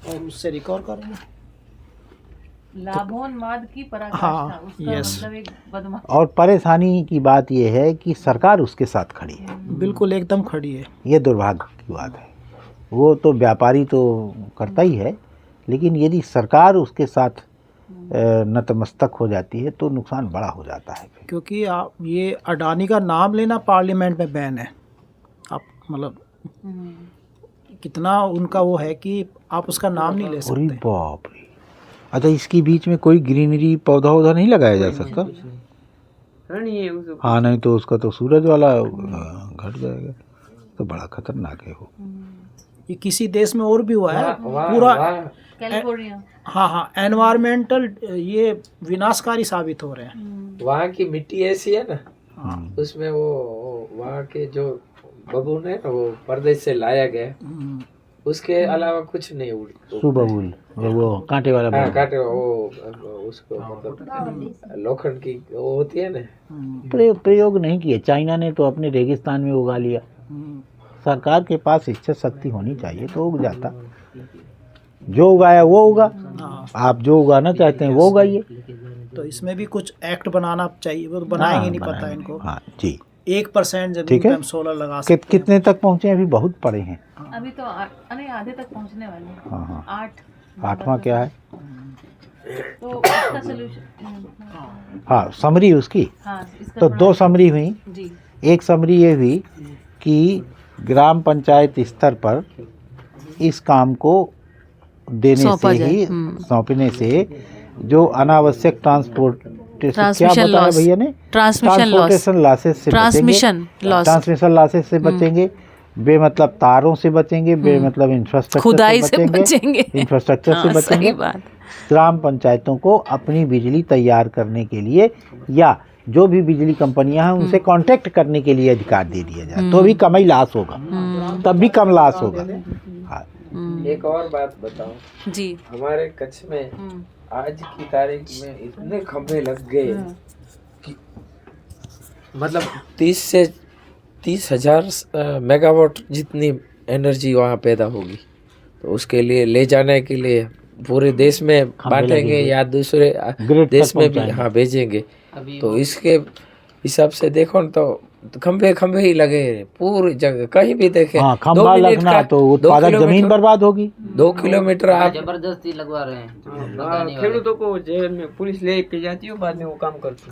और उससे रिकवर करेंगे। लाभोन्माद की पराकाष्ठा, हाँ, उसका यस। मतलब एक बदमाश। और परेशानी की बात यह है कि सरकार उसके साथ खड़ी है, बिल्कुल एकदम खड़ी है। ये दुर्भाग्य की बात है। वो तो व्यापारी तो करता ही है, लेकिन यदि सरकार उसके साथ नतमस्तक हो जाती है तो नुकसान बड़ा हो जाता है। क्योंकि आप ये अडानी का नाम लेना पार्लियामेंट में बैन है। आप मतलब कितना उनका वो है कि आप उसका नाम नहीं ले अरे सकते। बाप रे। अच्छा, इसकी बीच में कोई ग्रीनरी पौधा वौधा नहीं लगाया जा सकता? नहीं उस हाँ, नहीं तो उसका तो सूरज वाला घट जाएगा, तो बड़ा खतरनाक है वो। ये किसी देश में और भी हुआ है वहाँ- पूरा। वहाँ- कैलिफोर्निया। हाँ, एनवायरमेंटल ये विनाशकारी साबित हो रहे हैं। वहाँ की मिट्टी ऐसी है ना, उसमें वो वहाँ के जो बबून है ना, वो परदेश से लाया गया, उसके अलावा कुछ नहीं उड़। सुबहुल वो कांटे वाला हाँ, बबूल। काटे वो उसको मतलब लोखंड की वो होती है ना। प्रयोग नहीं किया। चाइना ने तो अपने रेगिस्तान में उगा लिया। सरकार के पास इच्छा शक्ति होनी चाहिए तो उग जाता। जो उगाया वो उगा, आप जो उगाना चाहते हैं वो उगाइए। तो इसमें भी कुछ एक्ट बनाना चाहिए, वो तो बनाएंगे नहीं, पता है इनको। हाँ जी, 1% जमीन ठीक पे है। हम सोलर लगा सकते हैं। कितने तक पहुँचे? अभी बहुत पड़े हैं। अभी तो नहीं, आधे तक पहुंचने वाले हैं। हाँ, 8वां क्या है? तो उसका सलूशन, हाँ, समरी उसकी। हाँ, इसका तो थोड़ा- 2 समरी हुई। जी। एक समरी ये हुई कि ग्राम पंचायत स्तर पर इस काम को देने सौंपा से जाए। ही, सौंपने से जो अनावश्यक क्या बताया लॉस, भैया ने? ट्रांसमिशन लॉस, लॉसेस से ट्रांसमिशन लॉस, ट्रांसमिशन लॉसेस से बचेंगे, बेमतलब तारों से बचेंगे, बेमतलब इंफ्रास्ट्रक्चर खुदाई से से बचेंगे, इंफ्रास्ट्रक्चर से हाँ, बचेंगे। सही बात। ग्राम पंचायतों को अपनी बिजली तैयार करने के लिए या जो भी बिजली कंपनियां हैं उनसे कांटेक्ट करने के लिए अधिकार दे दिया जाए, तो भी कम ही लॉस होगा, तब भी कम लॉस होगा। हाँ। एक और बात बताऊं जी, हमारे कच्छ में आज की तारीख में इतने खंभे लग गए कि मतलब 30,000 मेगावाट जितनी एनर्जी वहाँ पैदा होगी, तो उसके लिए ले जाने के लिए पूरे देश में बांटेंगे या दूसरे देश में भी हाँ भेजेंगे। तो इसके हिसाब से देखो न तो खंभे खंभे ही लगे पूरी जगह, कहीं भी देखे। हाँ, खंभा लगना तो उत्पादक जमीन बर्बाद होगी। 2 किलोमीटर आप जबरदस्ती लगवा रहे हैं। खेडूतों को जेल में पुलिस ले के जाती है, बाद में वो काम करती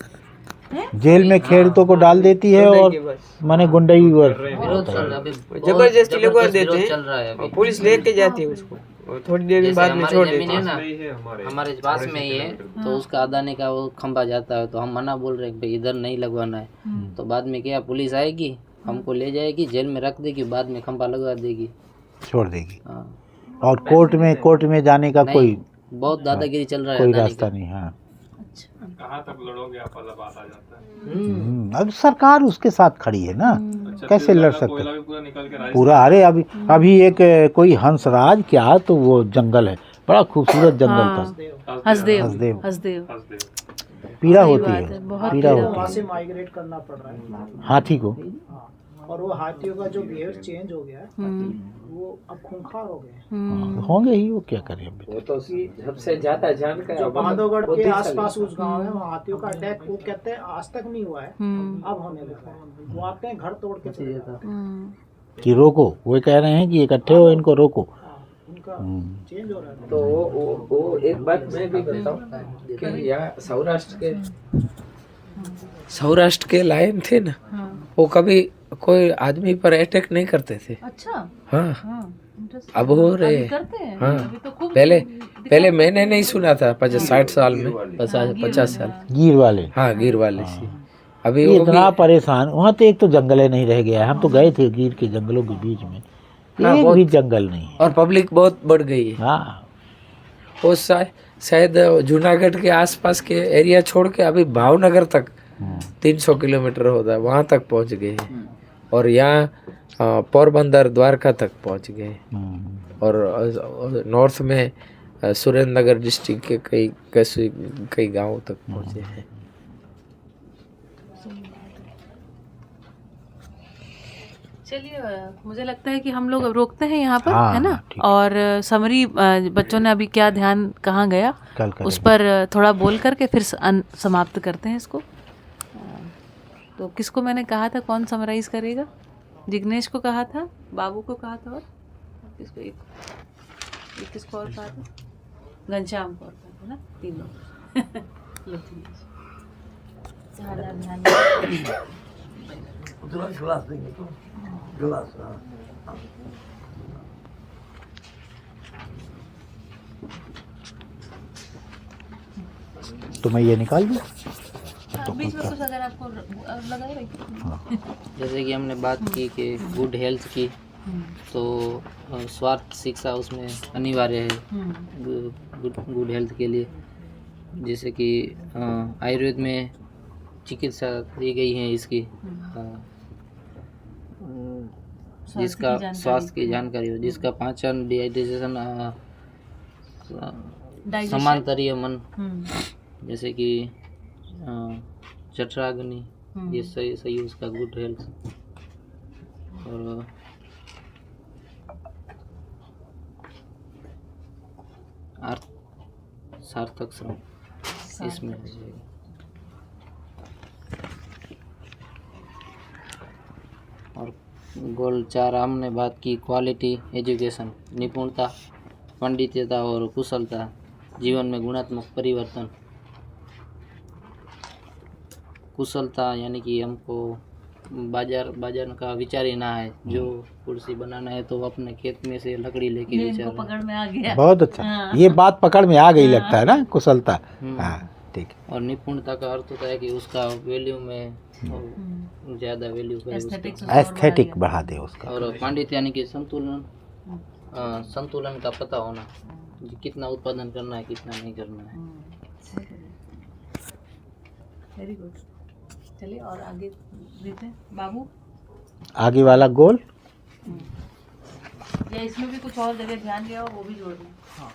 है। जेल में खेडूतों को डाल देती है और माने गुंडई जबरदस्ती लगवा देते हैं, पुलिस लेके जाती है उसको, और थोड़ी देर में बाद में छोड़ देते हैं। हमारे पास में ही है, तो उसका अदानी का वो खंभा जाता है, तो हम मना बोल रहे हैं भाई इधर नहीं लगवाना है। तो बाद में क्या, पुलिस आएगी, हमको ले जाएगी, जेल में रख देगी, बाद में खंभा लगवा देगी, छोड़ देगी। हाँ। और कोर्ट में जाने का कोई बहुत दादागिरी चल रहा है कोई अदानी रास्ता का। नहीं। हाँ, कहाँ तक लड़ोगे आप, वाला बात आ जाता है। अब सरकार उसके साथ खड़ी है ना, कैसे लड़ सकते? पूरा निकल के पूरा, अरे अभी एक कोई हंसराज क्या, तो वो जंगल है, बड़ा खूबसूरत जंगल था। हसदेव पीड़ा सही होती बात है, है, बहुत पीड़ा पीड़ा होती वहाँ है से माइग्रेट करना पड़ रहा है हाथी को। और वो हाथियों का जो बिहेवियर चेंज हो गया है, वो अब खूंखार हो गए हैं। होंगे ही, वो क्या करें अभी। वो तो सबसे ज्यादा जानकार जो बांधवगढ़ के आसपास उस गांव है, वहाँ हाथियों का अटैक वो कहते हैं आज तक नहीं हुआ है, अब होने लगा है। वो आते हैं घर तोड़ के चले जाते हैं। कि रोको, वो कह रहे हैं कि इकट्ठे हो, इनको रोको। उनका चेंज हो रहा है। तो वो एक बात मैं भी बताऊं कि यहाँ सौराष्ट्र के लायन थे ना, वो कभी कोई आदमी पर अटैक नहीं करते थे। अच्छा। हाँ अब हो रहे हैं। करते हैं। हाँ अभी तो खूब पहले मैंने नहीं सुना था 60 साल में 50 साल। गिर वाले। हाँ गिर वाले से अभी ये वो इतना भी परेशान वहाँ तो एक तो जंगल ही नहीं रह गया है। हम तो गए थे गिर के जंगलों के बीच में, हाँ, एक बहुत- भी जंगल नहीं है। और पब्लिक बहुत बढ़ गई है। हाँ वो शायद जूनागढ़ के आसपास के एरिया छोड़ के अभी भावनगर तक 300 किलोमीटर होता है, वहाँ तक पहुँच गए हैं। और यहाँ पोरबंदर द्वारका तक पहुँच गए हैं। और नॉर्थ में सुरेंद्र नगर डिस्ट्रिक्ट के कई गांवों तक पहुँचे हैं। चलिए मुझे लगता है कि हम लोग अब रोकते हैं यहाँ पर, हाँ, है ना। ठीक और समरी बच्चों ने अभी क्या ध्यान कहाँ गया कल उस पर थोड़ा बोल करके फिर समाप्त करते हैं इसको। तो किसको मैंने कहा था कौन समराइज करेगा? जिग्नेश को कहा था, बाबू को कहा था, और किसको? एक किसको और कहा था? घनश्याम को और कहा था ना, तीनों। ज़्यादा ध्यान तो मैं ये निकाल दूँ? बीच में कुछ अगर आपको लगा रही। जैसे कि हमने बात की कि गुड हेल्थ की, तो स्वास्थ्य शिक्षा उसमें अनिवार्य है गुड हेल्थ के लिए। जैसे कि आयुर्वेद में चिकित्सा दी गई है इसकी, जिसका स्वास्थ्य की जानकारी हो, जिसका पाचन, डिहाइड्रेशन, समांतरीय मन, जैसे कि जठराग्नि, ये सही उसका गुड हेल्थ। और सार्थक श्रम इसमें हो जाएगा। और गोल 4 हमने बात की क्वालिटी एजुकेशन, निपुणता, पंडित्यता और कुशलता, जीवन में गुणात्मक परिवर्तन। कुशलता यानी कि हमको बाजार का विचार ही ना है, जो कुर्सी बनाना है तो अपने खेत में से लकड़ी लेके विचार पकड़ में आ गया। बहुत अच्छा, ये बात पकड़ में आ गई लगता है ना, कुशलता। हाँ ठीक है। और निपुणता का अर्थ होता है कि उसका वैल्यू में ज़्यादा वैल्यू करे, एस्थेटिक बढ़ा दे उसका। और पांडित्य यानी कि संतुलन का पता होना, कितना उत्पादन करना है कितना नहीं करना है। Very good. चलिए और आगे देते हैं बाबू। आगे वाला गोल या इसमें भी कुछ और जगह ध्यान दिया हो वो भी जोड़ दें। हाँ।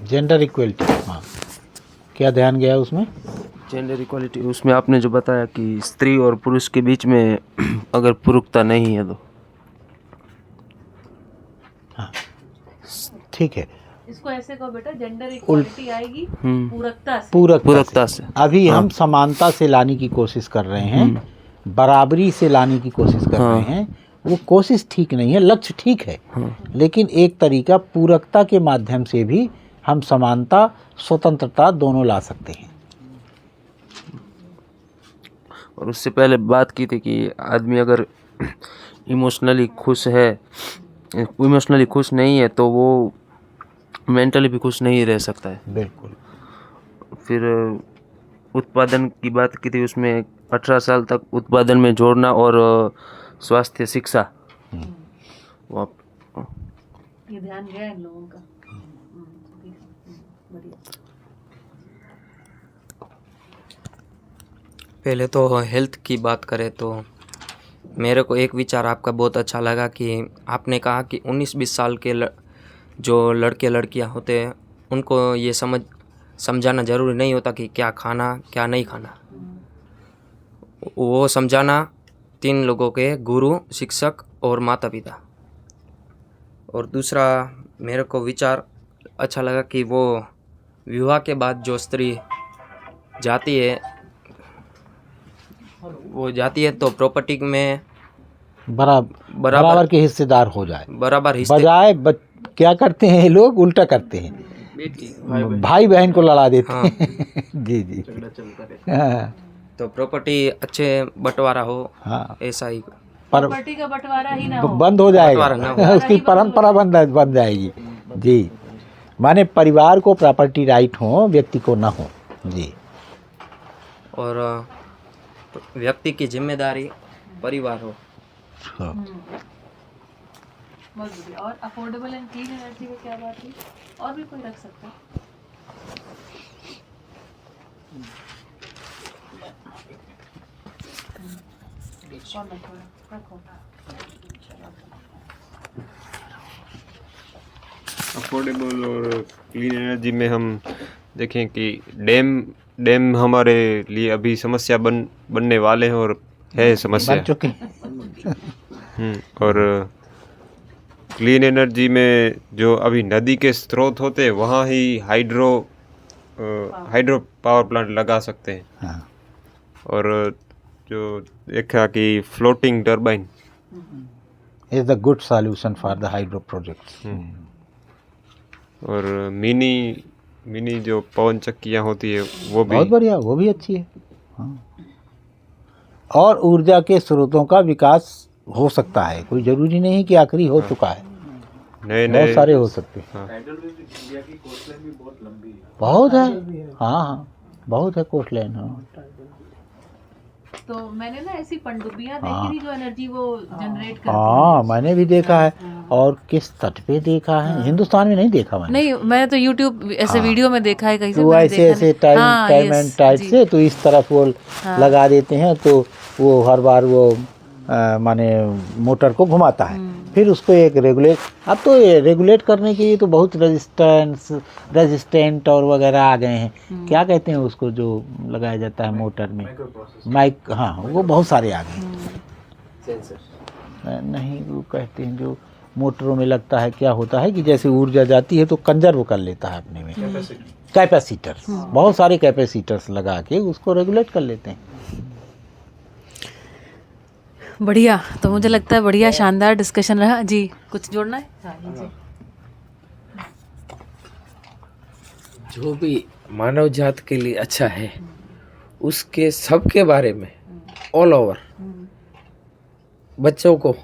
जेंडर इक्वलिटी, हाँ क्या ध्यान गया उसमें? जेंडर इक्वलिटी उसमें आपने जो बताया कि स्त्री और पुरुष के बीच में अगर पूरकता नहीं है तो हाँ ठीक है। इसको ऐसे कहो बेटा, जेंडर इक्वलिटी आएगी पूरकता से। पूरकता से। अभी हम समानता से लाने की कोशिश कर रहे हैं, बराबरी से लाने की कोशिश कर रहे हैं। वो कोशिश ठीक नहीं है, लक्ष्य ठीक है, लेकिन एक तरीका पूरकता के माध्यम से भी हम समानता, स्वतंत्रता दोनों ला सकते हैं। और उससे पहले बात की थी कि आदमी अगर इमोशनली खुश नहीं है तो वो मेंटली भी खुश नहीं रह सकता है। बिल्कुल। फिर उत्पादन की बात की थी, उसमें 18 साल तक उत्पादन में जोड़ना और स्वास्थ्य शिक्षा, ये ध्यान गया इन लोगों का। पहले तो हेल्थ की बात करें तो मेरे को एक विचार आपका बहुत अच्छा लगा कि आपने कहा कि 19-20 साल के जो लड़के लड़कियां होते हैं उनको ये समझाना ज़रूरी नहीं होता कि क्या खाना क्या नहीं खाना। वो समझाना 3 लोगों के, गुरु, शिक्षक और माता पिता। और दूसरा मेरे को विचार अच्छा लगा कि वो विवाह के बाद जो स्त्री जाती है तो प्रॉपर्टी में बराबर के हिस्सेदार हो जाए, बराबर हिस्से बजाय क्या करते हैं ये लोग, उल्टा करते हैं, भाई बहन को लड़ा देते हैं। जी जी। हाँ। तो प्रॉपर्टी अच्छे बंटवारा हो, हाँ, ऐसा ही प्रॉपर्टी का बंटवारा ही ना हो, बंद हो जाएगा, बंटवारा ना हो। उसकी परंपरा बन जाएगी। जी, माने परिवार को प्रॉपर्टी राइट हो, व्यक्ति को ना हो। जी। और व्यक्ति की जिम्मेदारी परिवार हो। हाँ। बहुत बढ़िया। और अफोर्डेबल एंड क्लीन एनर्जी में क्या बात थी, और भी कोई रख सकता है? अफोर्डेबल और क्लीन एनर्जी में हम देखें कि डैम हमारे लिए अभी समस्या बनने वाले हैं और है समस्या बन चुके। और क्लीन एनर्जी में जो अभी नदी के स्रोत होते हैं वहाँ ही हाइड्रो पावर प्लांट लगा सकते हैं। हाँ। और जो देखा कि floating turbine is the good solution for the hydro projects. और मिनी जो पवन चक्कियाँ होती है वो भी बहुत बढ़िया, वो भी अच्छी है। हाँ। और ऊर्जा के स्रोतों का विकास हो सकता है, कोई जरूरी नहीं कि आखिरी हो चुका है, बहुत सारे हो सकते हैं। बहुत है। हाँ हाँ, बहुत है कोस्ट लाइन। हाँ, तो मैंने ना ऐसी पनडुब्बियां देखी थी जो एनर्जी वो जनरेट करती हाँ, मैंने भी देखा है। और किस तट पे देखा है, हिंदुस्तान में नहीं देखा मैंने। नहीं, मैंने तो YouTube ऐसे वीडियो में देखा है कहीं से। तो ऐसे टाइम एंड टाइट से तो इस तरफ वो लगा देते हैं, तो वो हर बार वो माने मोटर को घुमाता है, फिर उसको एक अब तो ये रेगुलेट करने के लिए तो बहुत रेजिस्टेंट और वगैरह आ गए हैं। क्या कहते हैं उसको जो लगाया जाता है मोटर में, माइक। हाँ, वो बहुत सारे आ गए हैं। नहीं, वो कहते हैं जो मोटरों में लगता है, क्या होता है कि जैसे ऊर्जा जाती है तो कंजर्व कर लेता है अपने में। कैपेसिटर्स, बहुत सारे कैपेसिटर्स लगा के उसको रेगुलेट कर लेते हैं। बढ़िया। तो मुझे लगता है बढ़िया शानदार डिस्कशन रहा जी। कुछ जोड़ना है? हाँ जी। जो भी मानव जात के लिए अच्छा है उसके सबके बारे में ऑल ओवर बच्चों को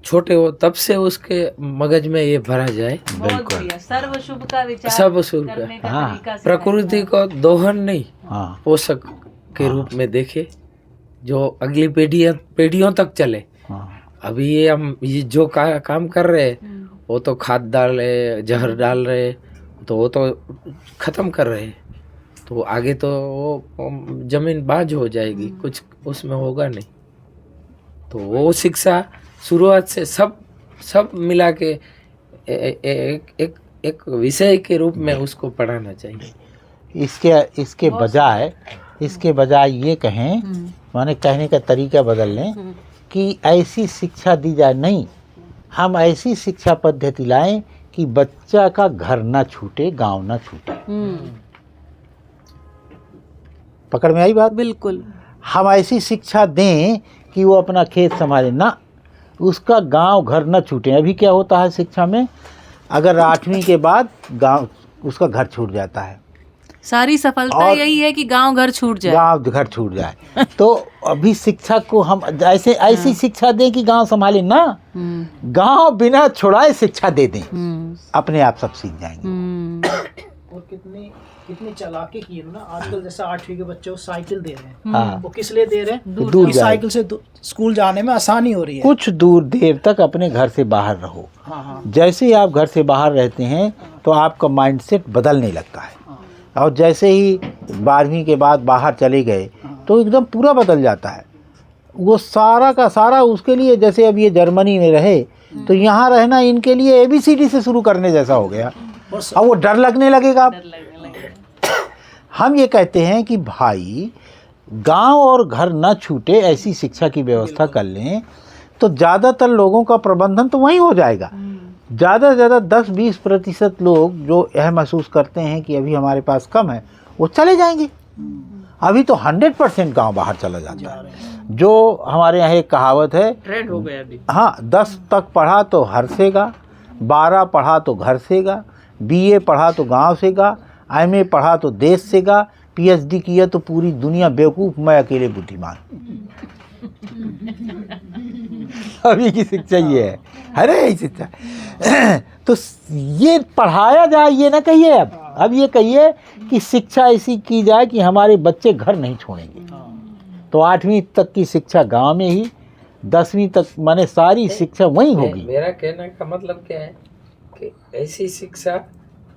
छोटे हो तब से उसके मगज में ये भरा जाए। बिल्कुल। सर्व शुभ का विचार, सब शुभ का। हाँ, प्रकृति को दोहन नहीं, पोषक के रूप में देखे, जो अगली पीढ़ियों तक चले। अभी ये जो काम कर रहे हैं वो तो खाद डाल रहे, जहर डाल रहे, तो वो तो खत्म कर रहे हैं, तो आगे तो वो जमीन बाज हो जाएगी, कुछ उसमें होगा नहीं। तो वो शिक्षा शुरुआत से सब मिला के एक विषय के रूप में उसको पढ़ाना चाहिए। इसके बजाय ये कहें, माने कहने का तरीका बदल लें कि ऐसी शिक्षा दी जाए, नहीं, हम ऐसी शिक्षा पद्धति लाएं कि बच्चा का घर ना छूटे, गांव ना छूटे। पकड़ में आई बात? बिल्कुल। हम ऐसी शिक्षा दें कि वो अपना खेत संभाले, ना उसका गांव घर ना छूटे। अभी क्या होता है शिक्षा में, अगर 8वीं के बाद गांव उसका घर छूट जाता है। सारी सफलता यही है कि गांव घर छूट जाए। तो अभी शिक्षक को हम ऐसी शिक्षा दें कि गांव संभाले, ना गांव बिना छुड़ाए शिक्षा दे दें, अपने आप सब सीख जाएंगे। और कितनी चालाकी की है ना आजकल। जैसे 8वीं के बच्चों को साइकिल दे रहे हैं, वो किस लिए दे रहे हैं? दूर साइकिल से स्कूल जाने में आसानी हो रही है। कुछ दूर देर तक अपने घर से बाहर रहो। जैसे ही आप घर से बाहर रहते हैं तो आपका माइंडसेट बदलने लगता है, और जैसे ही 12वीं के बाद बाहर चले गए तो एकदम पूरा बदल जाता है। वो सारा का सारा उसके लिए, जैसे अब ये जर्मनी में रहे तो यहाँ रहना इनके लिए ABCD से शुरू करने जैसा हो गया, और वो डर लगने लगेगा। हम ये कहते हैं कि भाई गांव और घर ना छूटे, ऐसी शिक्षा की व्यवस्था कर लें तो ज़्यादातर लोगों का प्रबंधन तो वहीं हो जाएगा। ज़्यादा से ज़्यादा 10-20% लोग जो यह महसूस करते हैं कि अभी हमारे पास कम है, वो चले जाएंगे। अभी तो 100% गांव बाहर चला जाता है। जो हमारे यहाँ एक कहावत है, ट्रेंड हो गया अभी। हाँ, 10 तक पढ़ा तो हरसेगा, 12 पढ़ा तो घर सेगा, BA पढ़ा तो गांव सेगा, MA पढ़ा तो देश सेगा, PhD किया तो पूरी दुनिया बेवकूफ़, मैं अकेले बुद्धिमान। अभी की शिक्षा ये है, अरे शिक्षा तो ये पढ़ाया जाए, ये ना कहिए अब ये कहिए कि शिक्षा ऐसी की जाए कि हमारे बच्चे घर नहीं छोड़ेंगे। तो 8वीं तक की शिक्षा गांव में ही, 10वीं तक माने सारी शिक्षा वहीं होगी। मेरा कहने का मतलब क्या है कि ऐसी शिक्षा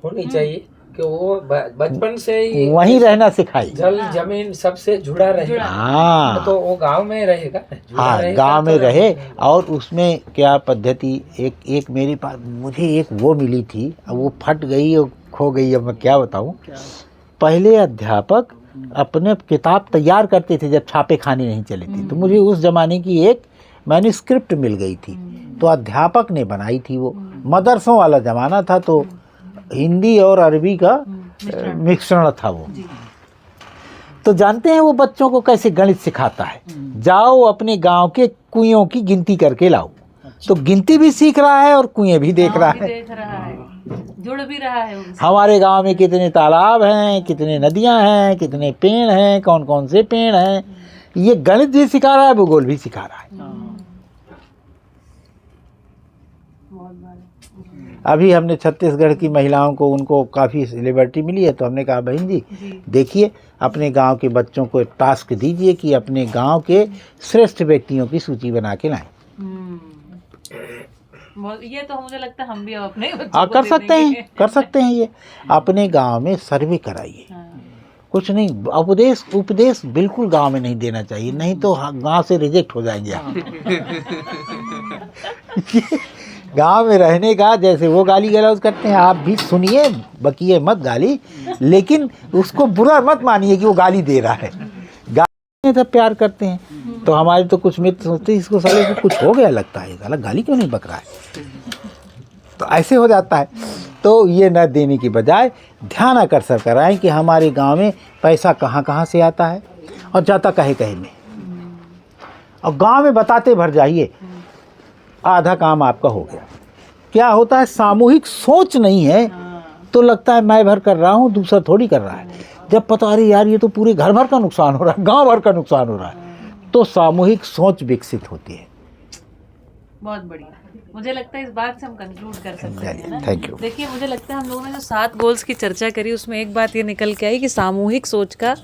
होनी चाहिए कि वो बचपन से ही वहीं रहना सिखाई, जल जमीन सबसे जुड़ा रहे। हाँ, तो वो गांव में रहेगा, हाँ गांव में रहे। और उसमें क्या पद्धति, एक मेरे पास मुझे एक वो मिली थी, अब वो फट गई और खो गई, अब मैं क्या बताऊं। पहले अध्यापक अपने किताब तैयार करते थे जब छापे खाने नहीं चले थे, तो मुझे उस ज़माने की एक मैन्युस्क्रिप्ट मिल गई थी, तो अध्यापक ने बनाई थी। वो मदरसों वाला ज़माना था, तो हिंदी और अरबी का मिश्रण था वो। तो जानते हैं वो बच्चों को कैसे गणित सिखाता है, जाओ अपने गांव के कुएं की गिनती करके लाओ। तो गिनती भी सीख रहा है और कुएं भी देख रहा है, जुड़ भी रहा है उनसे। हमारे गांव में कितने तालाब हैं, कितने नदियां हैं, कितने पेड़ हैं, कौन कौन से पेड़ हैं, ये गणित भी सिखा रहा है, भूगोल भी सिखा रहा है। अभी हमने छत्तीसगढ़ की महिलाओं को, उनको काफ़ी लिबर्टी मिली है, तो हमने कहा बहन जी देखिए, अपने गांव के बच्चों को टास्क दीजिए कि अपने गांव के श्रेष्ठ व्यक्तियों की सूची बना के लाएं। ये तो मुझे लगता है हम भी अपने कर सकते हैं ये अपने गांव में सर्वे कराइए। कुछ नहीं, उपदेश बिल्कुल गांव में नहीं देना चाहिए, नहीं तो गांव से रिजेक्ट हो जाएंगे आप। गांव में रहने का, जैसे वो गाली गलौज करते हैं, आप भी सुनिए, बकिए मत गाली, लेकिन उसको बुरा मत मानिए कि वो गाली दे रहा है। गाली सब प्यार करते हैं, तो हमारे तो कुछ मित्र सोचते हैं इसको साले को कुछ हो गया लगता है, साला गाली क्यों नहीं बक रहा है, तो ऐसे हो जाता है। तो ये न देने की बजाय ध्यान आकर्षण कराएं कि हमारे गांव में पैसा कहाँ कहाँ से आता है और जाता कहे कहे में, और गांव में बताते भर जाइए, आधा काम आपका हो गया। क्या होता है, सामूहिक सोच नहीं है तो लगता है मैं भर कर रहा हूँ, दूसरा थोड़ी कर रहा है। जब पता अरे यार ये तो पूरे घर भर का नुकसान हो रहा है, गांव भर का नुकसान हो रहा है, तो सामूहिक सोच विकसित होती है। बहुत बढ़िया, मुझे लगता है इस बात से हम कंक्लूड कर सकते हैं ना। Thank you. देखिए, मुझे लगता है हम लोगों ने जो 7 गोल्स की चर्चा करी, उसमें एक बात ये निकल के आई कि सामूहिक सोच का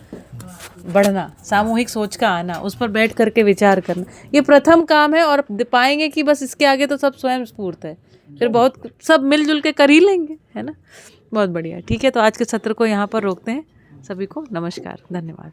बढ़ना, सामूहिक सोच का आना, उस पर बैठ करके विचार करना, ये प्रथम काम है। और पाएंगे कि बस इसके आगे तो सब स्वयं स्फूर्त है, फिर बहुत सब मिलजुल के कर ही लेंगे, है ना। बहुत बढ़िया, ठीक है, तो आज के सत्र को यहाँ पर रोकते हैं। सभी को नमस्कार, धन्यवाद।